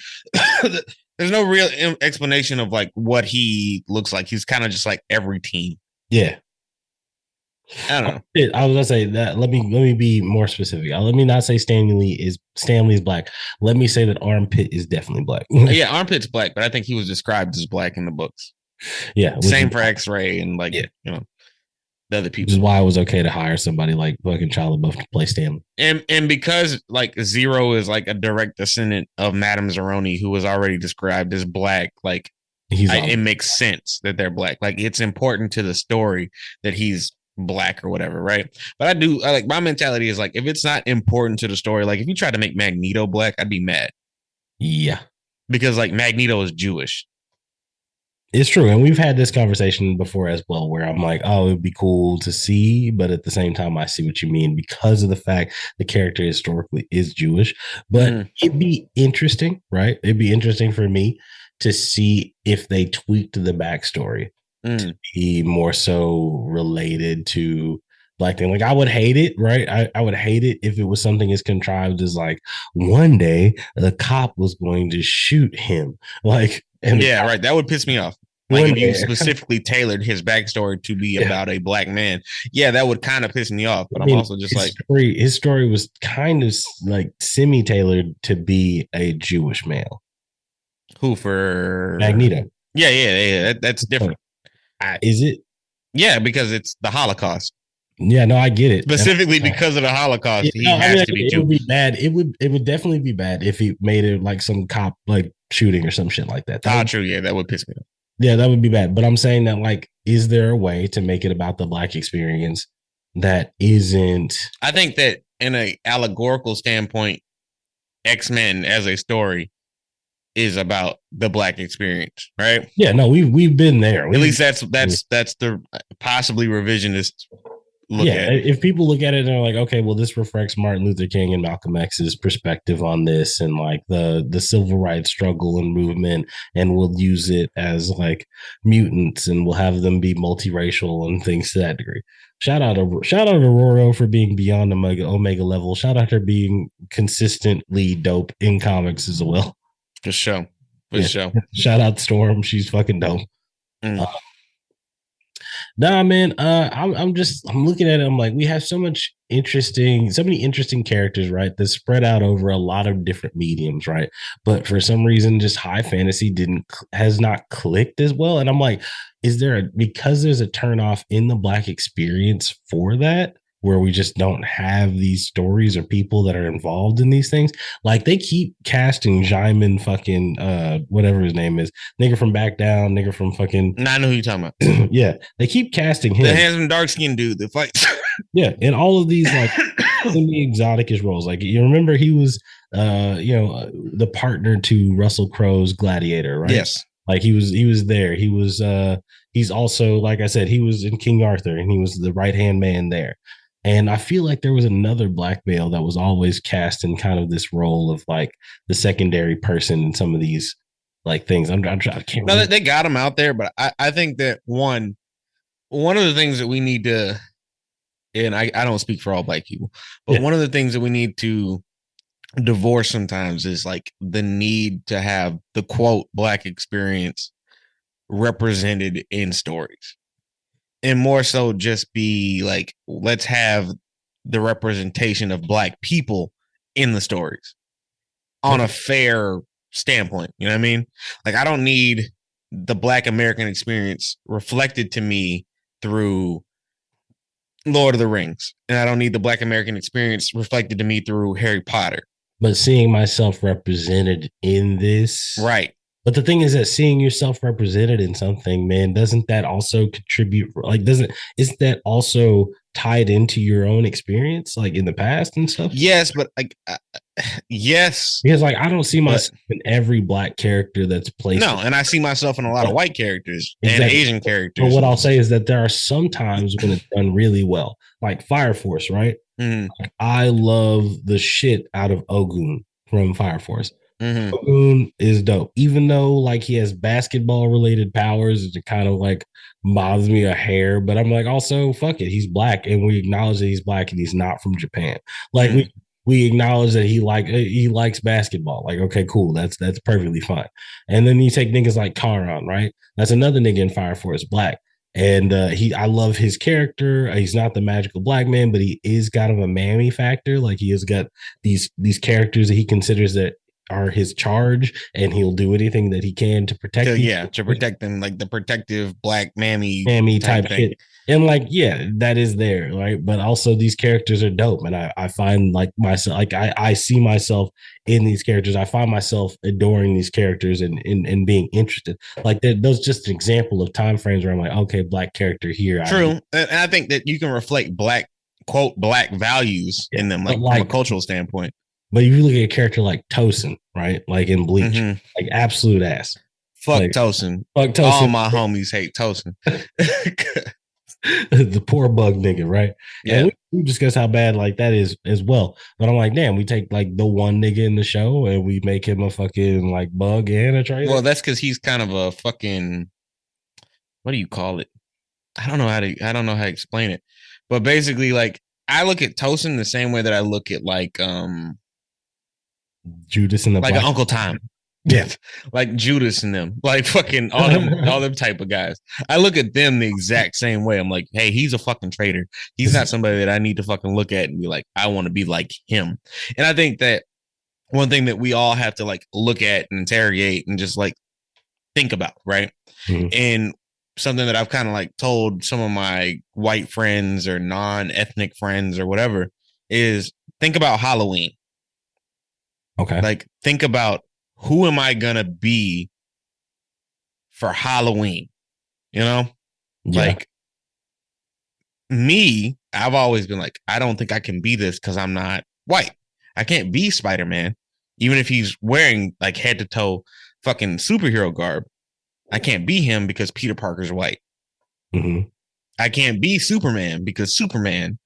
There's no real explanation of like what he looks like. He's kind of just like every team. Yeah. I don't know. I was gonna say that. Let me be more specific. Let me not say Stanley's black. Let me say that Armpit is definitely black. Yeah, Armpit's black, but I think he was described as black in the books. Yeah, Same for X-Ray and yeah. The other people. Which is why it was okay to hire somebody like fucking Shia LaBeouf to play Stanley. And because like Zero is like a direct descendant of Madame Zeroni, who was already described as black, like it makes sense that they're black. Like it's important to the story that he's black or whatever, right? But I like my mentality is like if it's not important to the story, like if you tried to make Magneto black, I'd be mad. Yeah. Because like Magneto is Jewish. It's true. And we've had this conversation before as well, where I'm like, oh, it'd be cool to see. But at the same time, I see what you mean because of the fact the character historically is Jewish. But it'd be interesting, right? It'd be interesting for me to see if they tweaked the backstory to be more so related to black thing. Like I would hate it, right? I would hate it if it was something as contrived as like one day the cop was going to shoot him. Like, and yeah, right. That would piss me off. Like if you specifically tailored his backstory to be about a black man, yeah, that would kind of piss me off. But I'm also just his story was kind of like semi-tailored to be a Jewish male. Who for Magneto? Yeah. That's different. Is it? Yeah, because it's the Holocaust. Yeah, no, I get it. Specifically because of the Holocaust, he has to be Jewish. It would be bad. It would definitely be bad if he made it like some cop like shooting or some shit like that. True. Yeah, that would piss me off. Yeah, that would be bad. But I'm saying that like, is there a way to make it about the black experience that isn't? I think that in a allegorical standpoint, X-Men as a story is about the black experience, right? Yeah, no, we've been there. At least that's the possibly revisionist. If people look at it and they're like, okay, well, this reflects Martin Luther King and Malcolm X's perspective on this and like the civil rights struggle and movement, and we'll use it as like mutants and we'll have them be multiracial and things to that degree. Shout out to Roro for being beyond Omega level. Shout out to being consistently dope in comics as well. For sure. Shout out Storm. She's fucking dope. Nah, man. I'm looking at it. I'm like, we have so many interesting characters, right? That spread out over a lot of different mediums, right? But for some reason, just high fantasy has not clicked as well. And I'm like, because there's a turnoff in the black experience for that, where we just don't have these stories or people that are involved in these things. Like they keep casting Jaimin fucking whatever his name is, nigga from Back Down, nigga from fucking. I know who you're talking about. Yeah, they keep casting him, the handsome dark skinned dude that fights. Yeah, and all of these like exotic roles. Like you remember he was the partner to Russell Crowe's Gladiator, right? Yes. Like he was there. He's also, like I said, he was in King Arthur and he was the right hand man there. And I feel like there was another black male that was always cast in kind of this role of like the secondary person in some of these like things. I can't remember. No, they got him out there, but I think that one of the things that we need to, and I don't speak for all black people, but one of the things that we need to divorce sometimes is like the need to have the quote black experience represented in stories. And more so just be like, let's have the representation of black people in the stories on a fair standpoint. You know what I mean? Like, I don't need the black American experience reflected to me through Lord of the Rings. And I don't need the black American experience reflected to me through Harry Potter. But seeing myself represented in this. Right. But the thing is that seeing yourself represented in something, man, doesn't that also contribute? Like, isn't that also tied into your own experience, like in the past and stuff? Yes, but like, yes, because like I don't see myself in every black character that's placed. No, and I see myself in a lot of white characters and Asian characters. But what I'll say is that there are some times when it's done really well, like Fire Force, right? Mm-hmm. Like, I love the shit out of Ogun from Fire Force. Mm-hmm. Ogun is dope, even though like he has basketball related powers. It kind of like bothers me a hair, but I'm like, also fuck it, he's black, and we acknowledge that he's black and he's not from Japan. Like we acknowledge that he likes basketball. Like, okay, cool, that's perfectly fine. And then you take niggas like Charon, right? That's another nigga in Fire Force, black. And I love his character. He's not the magical black man, but he is kind of a mammy factor. Like he has got these characters that he considers that are his charge, and he'll do anything that he can to protect to protect them, like the protective black mammy type thing. shit. And like, yeah, that is there, right? But also these characters are dope. And I find like myself, like I see myself in these characters. I find myself adoring these characters and being interested. Like those just an example of time frames where I'm like, okay, black character here. True. And I think that you can reflect black, quote, black values in them, like from a cultural standpoint. But if you look at a character like Tosin, right? Like in Bleach, like absolute ass. Fuck like, Tosin. Fuck Tosin. All my homies hate Tosin. The poor bug nigga, right? Yeah. And we discuss how bad like that is as well. But I'm like, damn, we take like the one nigga in the show and we make him a fucking like bug and a traitor. Well, that's because he's kind of a fucking, what do you call it? I don't know how to explain it. But basically, like, I look at Tosin the same way that I look at like Judas and the like Uncle Tom. Yeah, like Judas and them, like fucking all them type of guys. I look at them the exact same way. I'm like, hey, he's a fucking traitor. He's not somebody that I need to fucking look at and be like, I want to be like him. And I think that one thing that we all have to like look at and interrogate and just like think about, right? Mm-hmm. And something that I've kind of like told some of my white friends or non-ethnic friends or whatever is think about Halloween. Okay. Like think about, who am I gonna be for Halloween? You know, like me, I've always been like, I don't think I can be this because I'm not white. I can't be Spider-Man, even if he's wearing like head to toe fucking superhero garb. I can't be him because Peter Parker's white. Mm-hmm. I can't be Superman because Superman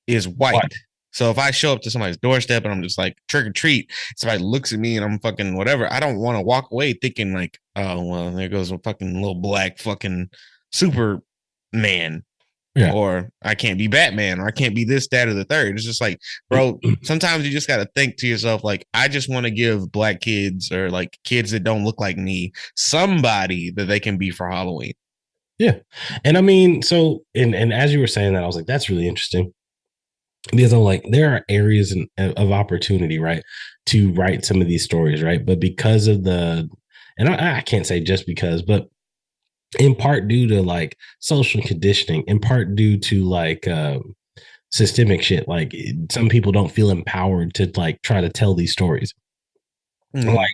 is white. So if I show up to somebody's doorstep and I'm just like trick or treat, somebody looks at me and I'm fucking whatever, I don't want to walk away thinking like, oh, well, there goes a fucking little black fucking Superman. Yeah. Or I can't be Batman, or I can't be this, that, or the third. It's just like, bro, sometimes you just got to think to yourself, like, I just want to give black kids or like kids that don't look like me somebody that they can be for Halloween. Yeah. And I mean, so, and as you were saying that, I was like, that's really interesting. Because I'm like, there are areas of opportunity, right, to write some of these stories, right? But because of and I can't say just because, but in part due to like social conditioning, in part due to like systemic shit, like some people don't feel empowered to like try to tell these stories. Mm-hmm. Like,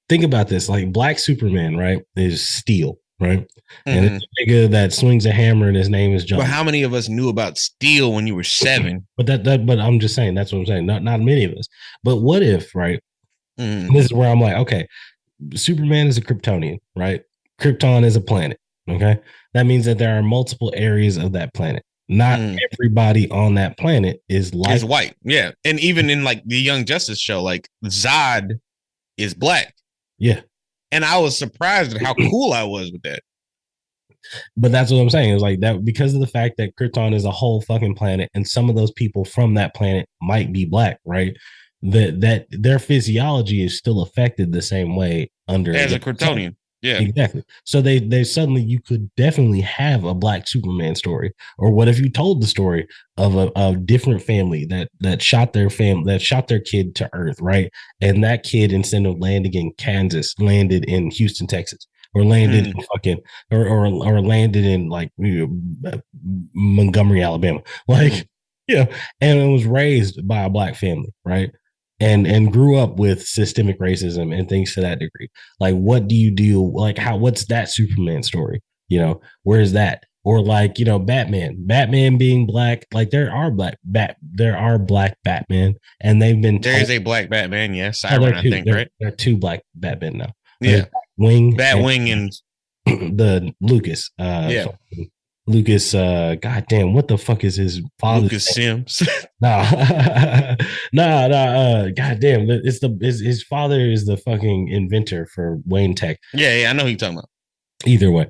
think about this: like Black Superman, right, is Steel. Right. Mm-hmm. And it's a nigga that swings a hammer and his name is John. But how many of us knew about Steel when you were 7? But but I'm just saying, that's what I'm saying. Not many of us. But what if, right? Mm-hmm. This is where I'm like, okay, Superman is a Kryptonian, right? Krypton is a planet. Okay. That means that there are multiple areas of that planet. Not everybody on that planet is white. Yeah. And even in like the Young Justice show, like Zod is black. Yeah. And I was surprised at how cool I was with that. But that's what I'm saying. It's like that because of the fact that Krypton is a whole fucking planet, and some of those people from that planet might be black, right? That their physiology is still affected the same way under as a Kryptonian. Yeah, exactly. So they suddenly, you could definitely have a Black Superman story. Or what if you told the story of a different family that shot their kid to Earth, right? And that kid, instead of landing in Kansas, landed in Houston, Texas, or landed in fucking or landed in like Montgomery, Alabama, like and it was raised by a black family, right? And grew up with systemic racism and things to that degree. Like, what do you do? Like, what's that Superman story? Where's that? Or like, Batman being black. Like, there are black Batman, and they've been. There is a black Batman, yes. Siren, I think, right? There are 2 black Batman now. Yeah, Batwing and the Lucas. Lucas, goddamn, what the fuck is his father? Lucas Sims. Nah, goddamn, his father is the fucking inventor for Wayne Tech. Yeah, I know who you're talking about. Either way,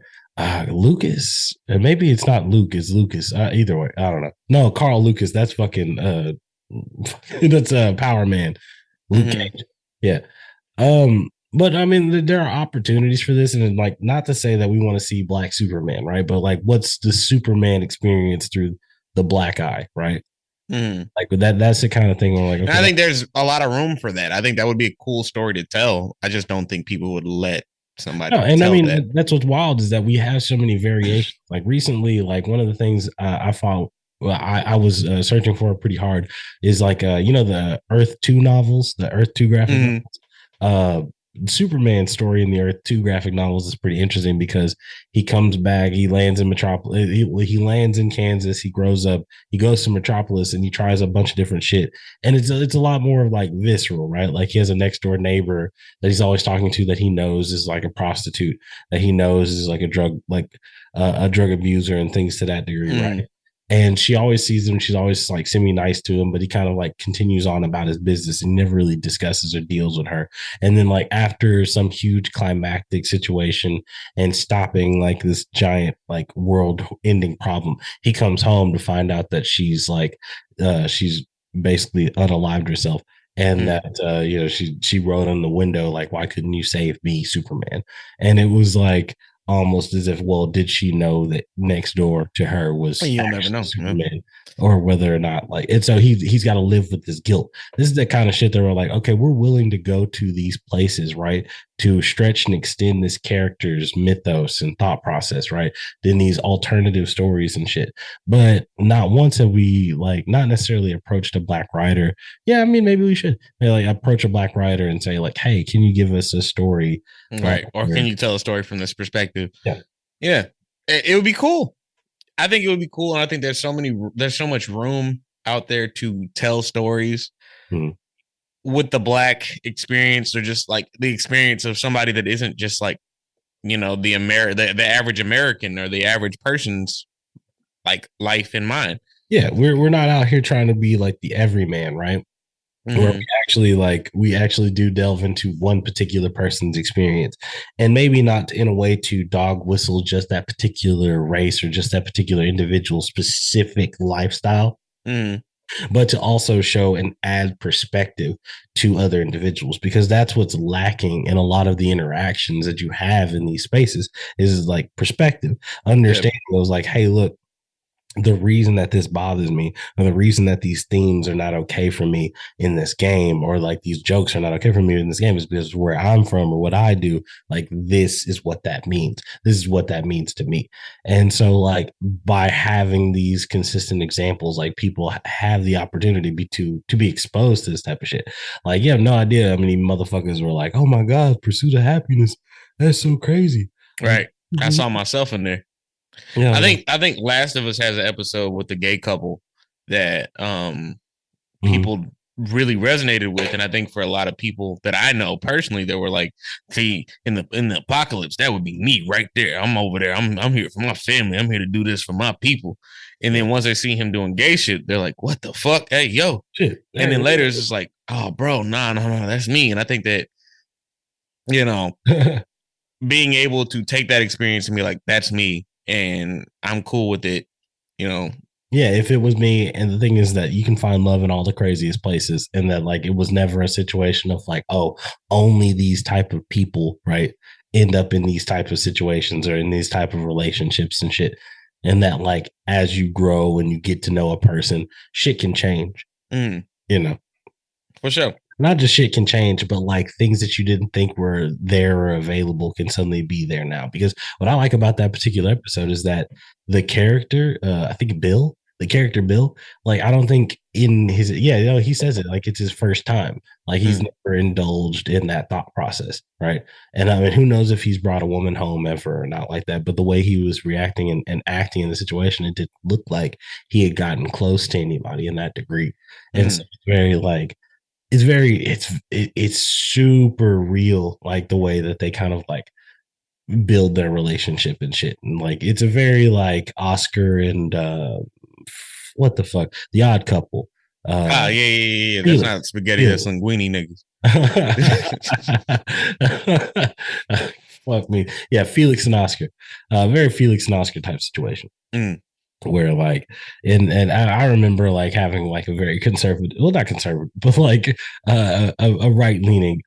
Lucas, maybe it's not Luke, it's Lucas. Either way, I don't know. No, Carl Lucas, that's fucking that's Power Man. Luke Cage. Yeah. But I mean, there are opportunities for this, and like, not to say that we want to see Black Superman, right? But like, what's the Superman experience through the black eye, right? Mm. Like that's the kind of thing where like, And okay, I think there's a lot of room for that. I think that would be a cool story to tell. I just don't think people would let no, somebody and I tell that. mean that's what's wild is that we have so many variations. Like recently, like one of the things I found, well, I was searching for pretty hard is like the Earth 2 novels, the Earth 2 graphic Mm. novels. Uh, Superman story in the Earth 2 graphic novels is pretty interesting because he comes back, he lands in Metropolis, he lands in Kansas, he grows up, he goes to Metropolis, and he tries a bunch of different shit, and it's a lot more of like visceral, right? Like he has a next door neighbor that he's always talking to that he knows is like a prostitute, that he knows is like a drug abuser and things to that degree, right? Mm. And she always sees him. She's always like semi nice to him, but he kind of like continues on about his business and never really discusses or deals with her. And then like after some huge climactic situation and stopping like this giant like world ending problem, he comes home to find out that she's basically unalived herself, and Mm. that she wrote on the window like, why couldn't you save me, Superman? And it was like almost as if, well, did she know that next door to her was You'll never actually know. Yeah. Superman, or whether or not like, and so he's got to live with this guilt. This is the kind of shit that we're like, okay, we're willing to go to these places, right, to stretch and extend this character's mythos and thought process, right, then these alternative stories and shit. But not once have we like not necessarily approached a black writer. Yeah, I mean, maybe we should maybe like approach a black writer and say like, hey, can you give us a story, Right. Or can you tell a story from this perspective? Yeah. Yeah. It would be cool. I think it would be cool. And I think there's so much room out there to tell stories with the black experience, or just like the experience of somebody that isn't just like, the the average American or the average person's like life in mind. Yeah, we're not out here trying to be like the everyman, right? Where we actually do delve into one particular person's experience, and maybe not in a way to dog whistle just that particular race or just that particular individual specific lifestyle, but to also show and add perspective to other individuals, because that's what's lacking in a lot of the interactions that you have in these spaces is like perspective, understanding those like, hey, look, the reason that this bothers me, or the reason that these themes are not okay for me in this game, or like these jokes are not okay for me in this game, is because where I'm from or what I do, like this is what that means. This is what that means to me. And so like by having these consistent examples, like people have the opportunity to be exposed to this type of shit. Like you have no idea how many motherfuckers were like, oh my God, pursuit of happiness. That's so crazy. Right. I saw myself in there. Yeah, I think Last of Us has an episode with the gay couple that people really resonated with, and I think for a lot of people that I know personally, they were like, "See, in the apocalypse, that would be me right there. I'm over there. I'm here for my family. I'm here to do this for my people." And then once they see him doing gay shit, they're like, "What the fuck? Hey, yo!" Shit. And then later it's just like, "Oh, bro, no, that's me." And I think that being able to take that experience and be like, "That's me." And I'm cool with it, Yeah, if it was me, and the thing is that you can find love in all the craziest places, and that like it was never a situation of like, oh, only these type of people, right, end up in these type of situations or in these type of relationships and shit. And that like as you grow and you get to know a person, shit can change. For sure. Not just shit can change, but like things that you didn't think were there or available can suddenly be there now. Because what I like about that particular episode is that the character, I think the character Bill, like I don't think in his, he says it like it's his first time. Like he's never indulged in that thought process, right? And I mean, who knows if he's brought a woman home ever or not like that. But the way he was reacting and acting in the situation, it didn't look like he had gotten close to anybody in that degree. And so it's very like, it's super real, like the way that they kind of like build their relationship and shit. And like it's a very like Oscar and what the fuck, The Odd Couple. Yeah. That's not spaghetti, that's linguine niggas. Fuck me. Yeah, Felix and Oscar. Very Felix and Oscar type situation. where like and I remember like having like a very conservative, well, not conservative, but like a right leaning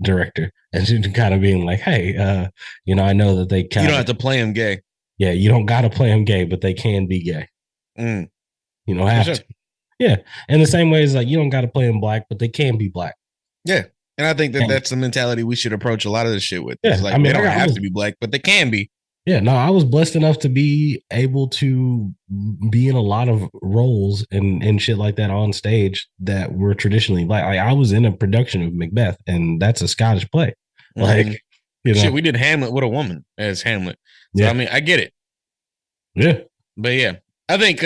director, and she kind of being like, hey, I know that they You kind don't of have to play him gay. yeah, you don't got to play them gay, but they can be gay. Mm, You don't for have sure. to. Yeah, in the same way as like you don't got to play them black, but they can be black. Yeah. And I think that And that's the mentality we should approach a lot of this shit with. It's yeah, I like they mean, don't have to be black, but they can be. yeah, no, I was blessed enough to be able to be in a lot of roles and shit like that on stage that were traditionally black. Like I was in a production of Macbeth, and that's a Scottish play. Mm-hmm. Like, shit, we did Hamlet with a woman as Hamlet. So yeah. I mean, I get it. Yeah. But yeah, I think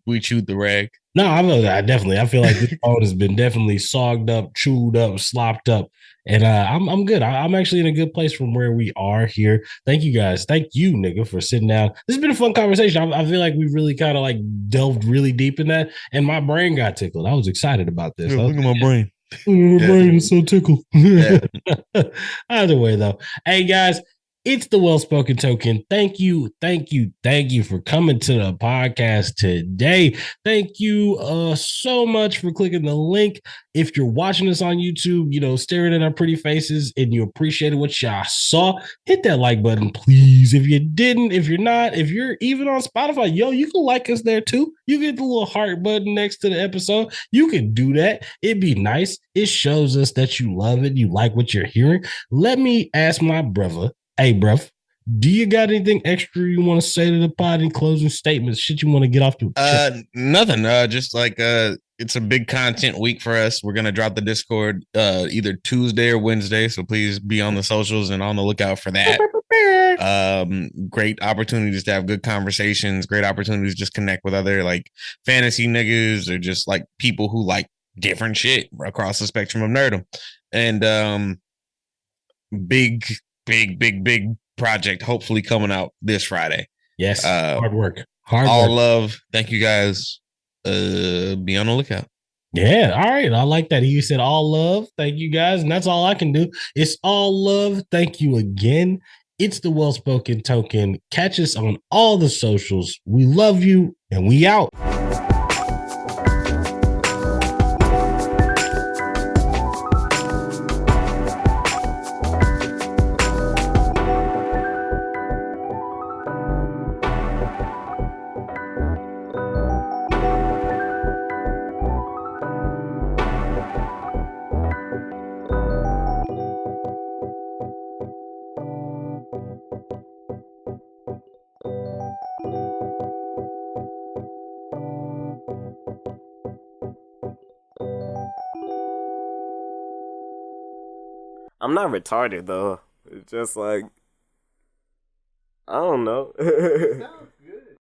we chewed the rag. No, I definitely. I feel like this phone has been definitely sogged up, chewed up, slopped up, and I'm good. I'm actually in a good place from where we are here. Thank you guys. Thank you, nigga, for sitting down. This has been a fun conversation. I feel like we really kind of like delved really deep in that, and my brain got tickled. I was excited about this. Look at my brain. My brain is so tickled. Yeah. Either way, though, hey guys, it's the Well Spoken Token. Thank you for coming to the podcast today. Thank you so much for clicking the link. If you're watching us on YouTube, staring at our pretty faces and you appreciated what y'all saw, hit that like button, please. If you didn't, if you're not, if you're even on Spotify, you can like us there too. You get the little heart button next to the episode. You can do that. It'd be nice. It shows us that you love it. You like what you're hearing. Let me ask my brother, hey, bruv, do you got anything extra you want to say to the pod in closing statements? Shit you want to get off the nothing. Just like it's a big content week for us. We're gonna drop the Discord either Tuesday or Wednesday, so please be on the socials and on the lookout for that. Great opportunities to have good conversations, great opportunities to just connect with other like fantasy niggas or just like people who like different shit across the spectrum of nerdom. And big project hopefully coming out this Friday. Yes. Hard work. All love. Thank you guys. Be on the lookout. Yeah. All right. I like that. You said all love. Thank you guys. And that's all I can do. It's all love. Thank you again. It's the Well Spoken Token. Catch us on all the socials. We love you and we out. I'm not retarded though. It's just like I don't know.